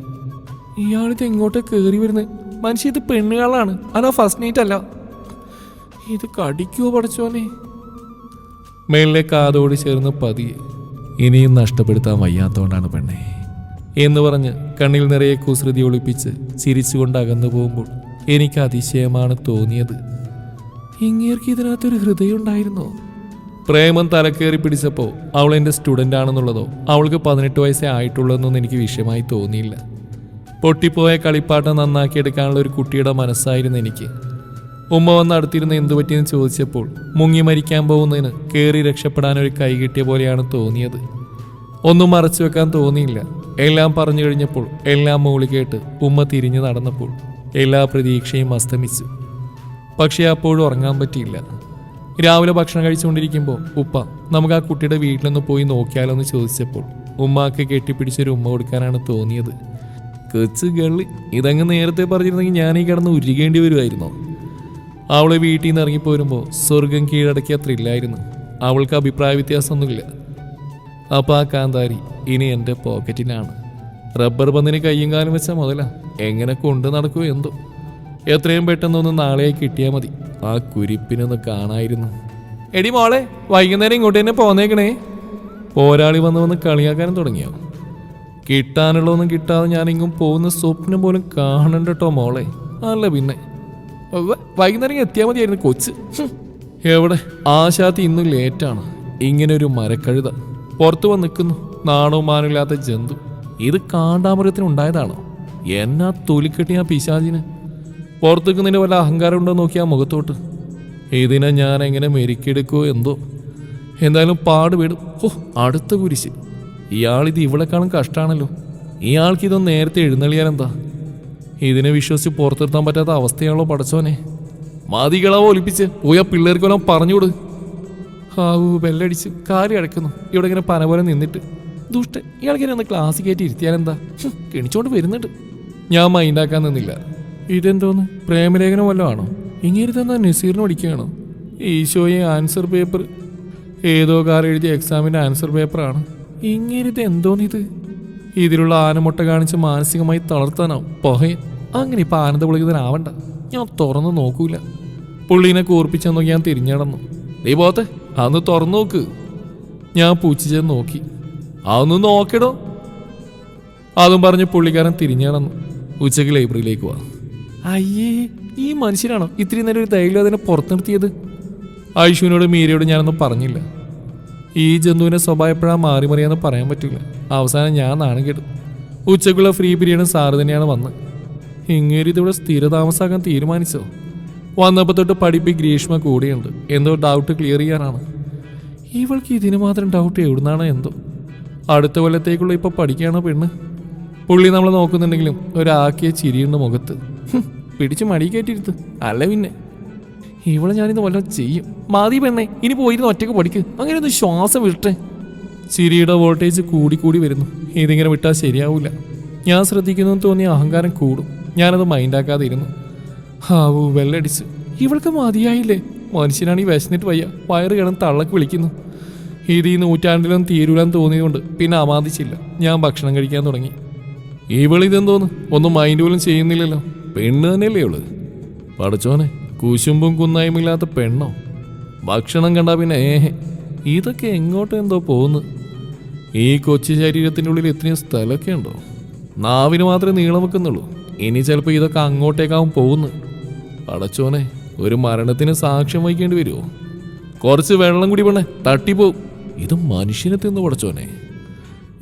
ഇയാളിത് എങ്ങോട്ടാ കയറി വരുന്നത്? മനുഷ്യ, ഇത് പെണ്ണുകളാണ്, അതോ ഫസ്റ്റ് നൈറ്റ് അല്ല. ഇത് കടിക്കുവോ പടച്ചോനെ? മേളിലെ കാതോട് ചേർന്ന് പതിയെ, ഇനിയും നഷ്ടപ്പെടുത്താൻ വയ്യാത്തോണ്ടാണ് പെണ്ണെ എന്ന് പറഞ്ഞ് കണ്ണിൽ നിറയെ കുസൃതി ഒളിപ്പിച്ച് ചിരിച്ചുകൊണ്ട് അകന്നു പോകുമ്പോൾ എനിക്ക് അതിശയമാണ് തോന്നിയത്. ഇങ്ങേർക്ക് ഇതിനകത്തൊരു ഹൃദയം ഉണ്ടായിരുന്നോ? പ്രേമം തലക്കേറി പിടിച്ചപ്പോൾ അവൾ എൻ്റെ സ്റ്റുഡൻ്റ് ആണെന്നുള്ളതോ അവൾക്ക് 18 വയസ്സേ ആയിട്ടുള്ളതെന്നൊന്നും എനിക്ക് വിഷയമായി തോന്നിയില്ല. പൊട്ടിപ്പോയ കളിപ്പാട്ടം നന്നാക്കിയെടുക്കാനുള്ള ഒരു കുട്ടിയുടെ മനസ്സായിരുന്നു എനിക്ക്. ഉമ്മ വന്ന് അടുത്തിരുന്ന് എന്തു പറ്റിയെന്ന് ചോദിച്ചപ്പോൾ മുങ്ങി മരിക്കാൻ പോകുന്നതിന് കയറി രക്ഷപ്പെടാനൊരു കൈ കിട്ടിയ പോലെയാണ് തോന്നിയത്. ഒന്നും മറച്ചു വെക്കാൻ തോന്നിയില്ല. എല്ലാം പറഞ്ഞു കഴിഞ്ഞപ്പോൾ എല്ലാം മൂളി കേട്ട് ഉമ്മ തിരിഞ്ഞു നടന്നപ്പോൾ എല്ലാ പ്രതീക്ഷയും അസ്തമിച്ചു. പക്ഷേ അപ്പോഴും ഉറങ്ങാൻ പറ്റിയില്ല. രാവിലെ ഭക്ഷണം കഴിച്ചുകൊണ്ടിരിക്കുമ്പോൾ ഉപ്പ നമുക്ക് ആ കുട്ടിയുടെ വീട്ടിലൊന്ന് പോയി നോക്കിയാലോ എന്ന് ചോദിച്ചപ്പോൾ ഉമ്മാക്ക് കെട്ടിപ്പിടിച്ചൊരു ഉമ്മ കൊടുക്കാനാണ് തോന്നിയത്. കൊച്ചു ഗള്ളി, ഇതങ്ങ് നേരത്തെ പറഞ്ഞിരുന്നെങ്കിൽ ഞാനീ കിടന്ന് ഉരുകേണ്ടി വരുമായിരുന്നോ? അവളെ വീട്ടിൽ നിന്ന് ഇറങ്ങിപ്പോരുമ്പോൾ സ്വർഗം കീഴടക്കിയ ത്രില്ലായിരുന്നു. അവൾക്ക് അഭിപ്രായ വ്യത്യാസമൊന്നുമില്ല. അപ്പോൾ ആ കാന്താരി ഇനി എൻ്റെ പോക്കറ്റിലാണ്. റബ്ബർ പന്തിന് കയ്യും കാലം വെച്ച മുതല എങ്ങനെ കൊണ്ട് നടക്കുമോ എന്തോ. എത്രയും പെട്ടെന്നൊന്ന് നാളെയായി കിട്ടിയാൽ മതി. ആ കുരിപ്പിനൊന്ന് കാണായിരുന്നു. എടി മോളെ, വൈകുന്നേരം ഇങ്ങോട്ട് തന്നെ പോന്നേക്കണേ. പോരാളി വന്ന് കളിയാക്കാനും തുടങ്ങിയോ? കിട്ടാനുള്ളതൊന്നും കിട്ടാതെ ഞാനിങ്ങും പോകുന്ന സ്വപ്നം പോലും കാണണ്ടട്ടോ മോളെ. അല്ല പിന്നെ വൈകുന്നേരം എത്തിയാൽ മതിയായിരുന്നു കൊച്ച്. എവിടെ ആശാത്തി ഇന്നും ലേറ്റാണ്. ഇങ്ങനെ ഒരു മരക്കഴുത പുറത്തു വന്ന് നിൽക്കുന്നു. നാണവും മാനമില്ലാത്ത ജന്തു. ഇത് കാണ്ടാമൃഗത്തിന് ഉണ്ടായതാണോ? എന്നാ തൊലിക്കെട്ടി ആ പിശാചിന്. പുറത്തുനിന്നതിൻ്റെ വല്ല അഹങ്കാരം ഉണ്ടോ നോക്കിയാൽ മുഖത്തോട്ട്. ഇതിനെ ഞാൻ എങ്ങനെ മെരുക്കിയെടുക്കുമോ എന്തോ. എന്തായാലും പാട് വീടും. ഓ, അടുത്ത കുരിശ്. ഇയാളിത് ഇവളെക്കാളും കഷ്ടമാണല്ലോ. ഇയാൾക്ക് ഇതൊന്ന് നേരത്തെ എഴുന്നള്ളിയാലെന്താ? ഇതിനെ വിശ്വസിച്ച് പുറത്തെടുത്താൻ പറ്റാത്ത അവസ്ഥയാണല്ലോ പടച്ചോനെ. മതികളാവോ ഒലിപ്പിച്ച് പോയ പിള്ളേർക്കെല്ലാം പറഞ്ഞുകൊടു. ഹാവൂ, ബെല്ലടിച്ച് കാര്യം അടയ്ക്കുന്നു. ഇവിടെ ഇങ്ങനെ പന പോലെ നിന്നിട്ട് ദുഷ്ടൻ. ഇയാൾക്കിനെ ഒന്ന് ക്ലാസ് കയറ്റി ഇരുത്തിയാലെന്താ? കിണിച്ചോണ്ട് വരുന്നുണ്ട്. ഞാൻ മൈൻഡാക്കാൻ നിന്നില്ല. ഇതെന്തോന്ന്, പ്രേമലേഖനം വല്ലതും ആണോ? ഇങ്ങനെ തന്നെ നസീറിന് പഠിക്കുകയാണോ? ഈശോയെ ആൻസർ പേപ്പർ. ഏതോ കാർ എഴുതിയ എക്സാമിൻ്റെ ആൻസർ പേപ്പറാണ്. ഇങ്ങനെ എന്തോന്നിത്? ഇതിലുള്ള ആനമുട്ട കാണിച്ച് മാനസികമായി തളർത്താനാവും പൊഹയൻ. അങ്ങനെ ഇപ്പം ആനന്ദ പുളികതനാവണ്ട. ഞാൻ തുറന്നു നോക്കൂല. പുള്ളീനെ കൂർപ്പിച്ചെന്ന് നോക്കി ഞാൻ തിരിഞ്ഞടന്നു. നീ പോത്തെ, അന്ന് തുറന്നു നോക്ക്. ഞാൻ പൂച്ചിച്ചെന്ന് നോക്കി. അതൊന്ന് നോക്കിടോ. അതും പറഞ്ഞ് പുള്ളിക്കാരൻ തിരിഞ്ഞടന്നു. ഉച്ചയ്ക്ക് ലൈബ്രറിയിലേക്ക് പോവാ. അയ്യേ, ഈ മനുഷ്യനാണോ ഇത്തിരി നേരം ഒരു ധൈര്യം അതിനെ പുറത്തു നിർത്തിയത്? ഐഷുവിനോട് മീരയോട് ഞാനൊന്നും പറഞ്ഞില്ല. ഈ ജന്തുവിൻ്റെ സ്വഭാവം എപ്പോഴാണ് മാറി മറിയാന്ന് പറയാൻ പറ്റില്ല. അവസാനം ഞാൻ നാണം കേട്ടു. ഉച്ചക്കുള്ള ഫ്രീ പീരീഡ് സാറ് തന്നെയാണ് വന്നത്. ഇങ്ങേരി ഇതിവിടെ സ്ഥിരതാമസാക്കാൻ തീരുമാനിച്ചോ? വന്നപ്പോൾ തൊട്ട് പഠിപ്പി ഗ്രീഷ്മ കൂടെയുണ്ട്. എന്തോ ഡൗട്ട് ക്ലിയർ ചെയ്യാനാണ്. ഇവൾക്ക് ഇതിന് മാത്രം ഡൗട്ട് എവിടുന്നാണോ എന്തോ. അടുത്ത കൊല്ലത്തേക്കുള്ള ഇപ്പോൾ പഠിക്കുകയാണോ പെണ്ണ്? പുള്ളി നമ്മളെ നോക്കുന്നുണ്ടെങ്കിലും ഒരാക്കിയ ചിരിയുണ്ട് മുഖത്ത്. പിടിച്ച് മടി കയറ്റിയിരുത്ത്. അല്ല പിന്നെ ഇവളെ ഞാനിന്ന് വല്ലതും ചെയ്യും. മതി പെണ്ണെ, ഇനി പോയിരുന്ന് ഒറ്റയ്ക്ക് പഠിക്ക്. അങ്ങനെ ഒന്ന് ശ്വാസം വിട്ടേ. ചിരിയുടെ വോൾട്ടേജ് കൂടി വരുന്നു. ഇതിങ്ങനെ വിട്ടാൽ ശരിയാവില്ല. ഞാൻ ശ്രദ്ധിക്കുന്നെന്ന് തോന്നിയ അഹങ്കാരം കൂടും. ഞാനത് മൈൻഡാക്കാതെ ഇരുന്നു. ഹാവൂ, വെല്ലടിച്ച്. ഇവൾക്ക് മതിയായില്ലേ? മനുഷ്യനാണ് ഈ വിശന്നിട്ട് വയ്യ. വയറ് കിടന്ന് തള്ളക്ക് വിളിക്കുന്നു. ഇത് ഈ നൂറ്റാണ്ടിലൊന്നും തീരൂലെന്ന് തോന്നിയതുകൊണ്ട് പിന്നെ അമാദിച്ചില്ല. ഞാൻ ഭക്ഷണം കഴിക്കാൻ തുടങ്ങി. ഇവളിതെന്തോന്ന് ഒന്നും മൈൻഡ് പോലും ചെയ്യുന്നില്ലല്ലോ. പെണ്ണ് തന്നെയല്ലേ ഇവള്? പഠിച്ചോനെ, കുശുമ്പും കുന്നായ്മില്ലാത്ത പെണ്ണോ? ഭക്ഷണം കണ്ടാ പിന്നെ ഇതൊക്കെ എങ്ങോട്ട് എന്തോ പോകുന്നു. ഈ കൊച്ചു ശരീരത്തിൻ്റെ ഉള്ളിൽ ഇത്രയും സ്ഥലമൊക്കെ ഉണ്ടോ? നാവിന് മാത്രമേ നീളം വെക്കുന്നുള്ളൂ. ഇനി ചിലപ്പോൾ ഇതൊക്കെ അങ്ങോട്ടേക്കാവും പോകുന്നു. പടച്ചോനെ, ഒരു മരണത്തിന് സാക്ഷ്യം വഹിക്കേണ്ടി വരുമോ? കുറച്ച് വെള്ളം കൂടി പെണ്ണെ, തട്ടിപ്പോവും. ഇത് മനുഷ്യനെ തിന്നു പടച്ചോനെ.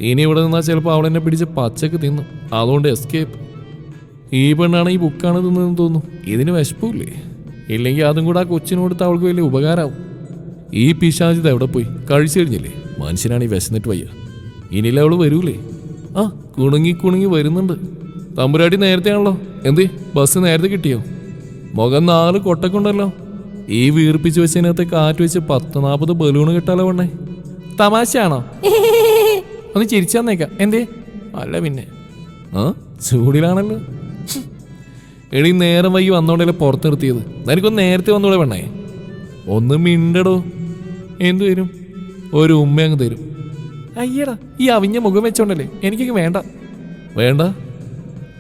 ഇനി ഇവിടെ നിന്നാൽ ചിലപ്പോൾ അവളെന്നെ പിടിച്ച് പച്ചക്ക് തിന്നും. അതുകൊണ്ട് എസ്കേപ്പ്. ഈ പെണ്ണാണ് ഈ ബുക്കാണ് തിന്നതെന്ന് തോന്നുന്നു. ഇതിന് വിശപ്പില്ലേ? ഇല്ലെങ്കിൽ അതും കൂടെ ആ കൊച്ചിന് കൊടുത്ത് അവൾക്ക് വലിയ ഉപകാരമാവും. ഈ പിശാചിത എവിടെ പോയി? കഴിച്ചു കഴിഞ്ഞില്ലേ? മനുഷ്യനാണ് ഈ വിശന്നിട്ട് വയ്യ. ഇനിയില്ല അവള് വരൂലേ? ആ കുണുങ്ങി വരുന്നുണ്ട്. തമ്പുരാട്ടി നേരത്തെയാണല്ലോ. എന്തേ ബസ് നേരത്തെ കിട്ടിയോ? മുഖം 4 കൊട്ടക്കുണ്ടല്ലോ. ഈ വീർപ്പിച്ച് വെച്ചതിനകത്ത് കാറ്റ് വെച്ച് 10-40 ബലൂണ് കിട്ടാലോ പെണ്ണേ. തമാശയാണോ? ഒന്ന് ചിരിച്ചേക്കാം. എന്തേ? അല്ല പിന്നെ ആ ചൂടിലാണല്ലോ. എടി നേരം വൈകി വന്നോണ്ടല്ലേ പുറത്ത് നിർത്തിയത്. എനിക്കൊന്ന് നേരത്തെ വന്നോളെ പെണ്ണേ. ഒന്ന് മിണ്ടടോ. എന്തു തരും? ഒരു ഉമ്മ അങ്ങ് തരും. അയ്യടാ ഈ അവിഞ്ഞ മുഖം വെച്ചോണ്ടല്ലേ. എനിക്കൊക്കെ വേണ്ട. വേണ്ട?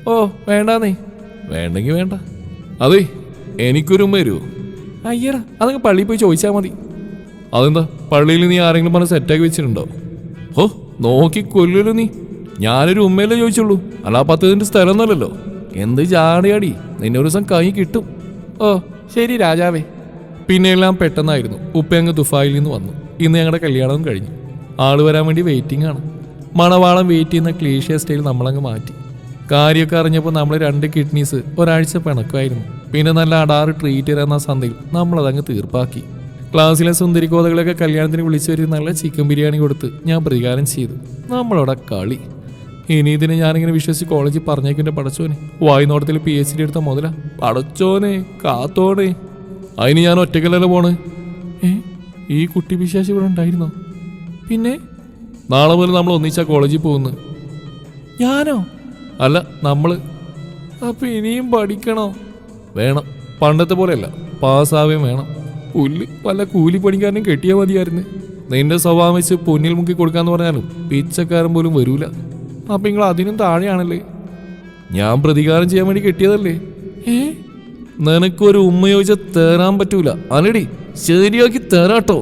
ഓ വേണ്ടാന്നേ. വേണ്ടെങ്കിൽ വേണ്ട. അതെ എനിക്കൊരു ഉമ്മ തരുമോ? അയ്യടാ അതങ്ങ് പള്ളിയിൽ പോയി ചോദിച്ചാൽ മതി. അതെന്താ പള്ളിയിൽ നീ ആരെങ്കിലും പറഞ്ഞ് സെറ്റാക്കി വെച്ചിട്ടുണ്ടോ? ഓ നോക്കി കൊല്ലല്ലോ നീ. ഞാനൊരു ഉമ്മയല്ലേ ചോദിച്ചുള്ളൂ, അല്ല 10 സ്ഥലം ഒന്നുമല്ലല്ലോ. എന്ത് ചാടിയാടി, നിന്നെ ഒരു ദിവസം കൈ കിട്ടും. ഓ ശരി രാജാവേ. പിന്നെ എല്ലാം പെട്ടെന്നായിരുന്നു. ഉപ്പ അങ്ങ് ദുബായിൽ നിന്ന് വന്നു. ഇന്ന് ഞങ്ങളുടെ കല്യാണവും കഴിഞ്ഞു. ആള് വരാൻ വേണ്ടി വെയിറ്റിംഗ് ആണ്. മണവാളം വെയിറ്റ് ചെയ്യുന്ന ക്ലീഷേ സ്റ്റൈൽ നമ്മളങ്ങ് മാറ്റി. കാര്യമൊക്കെ അറിഞ്ഞപ്പോൾ നമ്മൾ 2 കിഡ്നീസ് ഒരാഴ്ച പിണക്കമായിരുന്നു. പിന്നെ നല്ല അടാറ് ട്രീറ്റ് തരാന്ന സന്ധ്യയിൽ നമ്മളതങ്ങ് തീർപ്പാക്കി. ക്ലാസ്സിലെ സുന്ദരിക്കോതകളൊക്കെ കല്യാണത്തിന് വിളിച്ചു വരും നല്ല ചിക്കൻ ബിരിയാണി കൊടുത്ത് ഞാൻ പ്രതികാരം ചെയ്തു. നമ്മളവിടെ കളി. ഇനി ഇതിനെ ഞാനിങ്ങനെ വിശ്വസിച്ച് കോളേജിൽ പറഞ്ഞേക്കിൻ്റെ പടച്ചോനെ. വായ്നോട്ടത്തിൽ PhD എടുത്ത മുതലാ. പടച്ചോനെ കാത്തോനെ. അതിന് ഞാൻ ഒറ്റക്കല്ലല്ലോ പോണ്. ഈ കുട്ടി പിശാചി ഇവിടെ ഉണ്ടായിരുന്നോ? പിന്നെ നാളെ മുതൽ നമ്മൾ ഒന്നിച്ചാ കോളേജിൽ പോകുന്നു. ഞാനോ? അല്ല നമ്മള്. അപ്പൊ ഇനിയും പഠിക്കണോ? വേണം. പണ്ടത്തെ പോലെയല്ല, പാസ്സാവുകയും വേണം. പുല്ല് വല്ല കൂലിപ്പണിക്കാരനും കെട്ടിയാൽ മതിയായിരുന്നു. നിന്റെ സ്വഭാവം വെച്ച് പൊന്നിൽ മുക്കി കൊടുക്കാന്ന് പറഞ്ഞാലും പിച്ചക്കാരൻ പോലും വരൂല. അപ്പൊ നിങ്ങൾ അതിനും താഴെയാണല്ലേ. ഞാൻ പ്രതികാരം ചെയ്യാൻ വേണ്ടി കെട്ടിയതല്ലേ. നിനക്കൊരു ഉമ്മ ചോദിച്ചാൽ തേറാൻ പറ്റൂല. അല്ലടി ശരിയാക്കി തരാട്ടോ.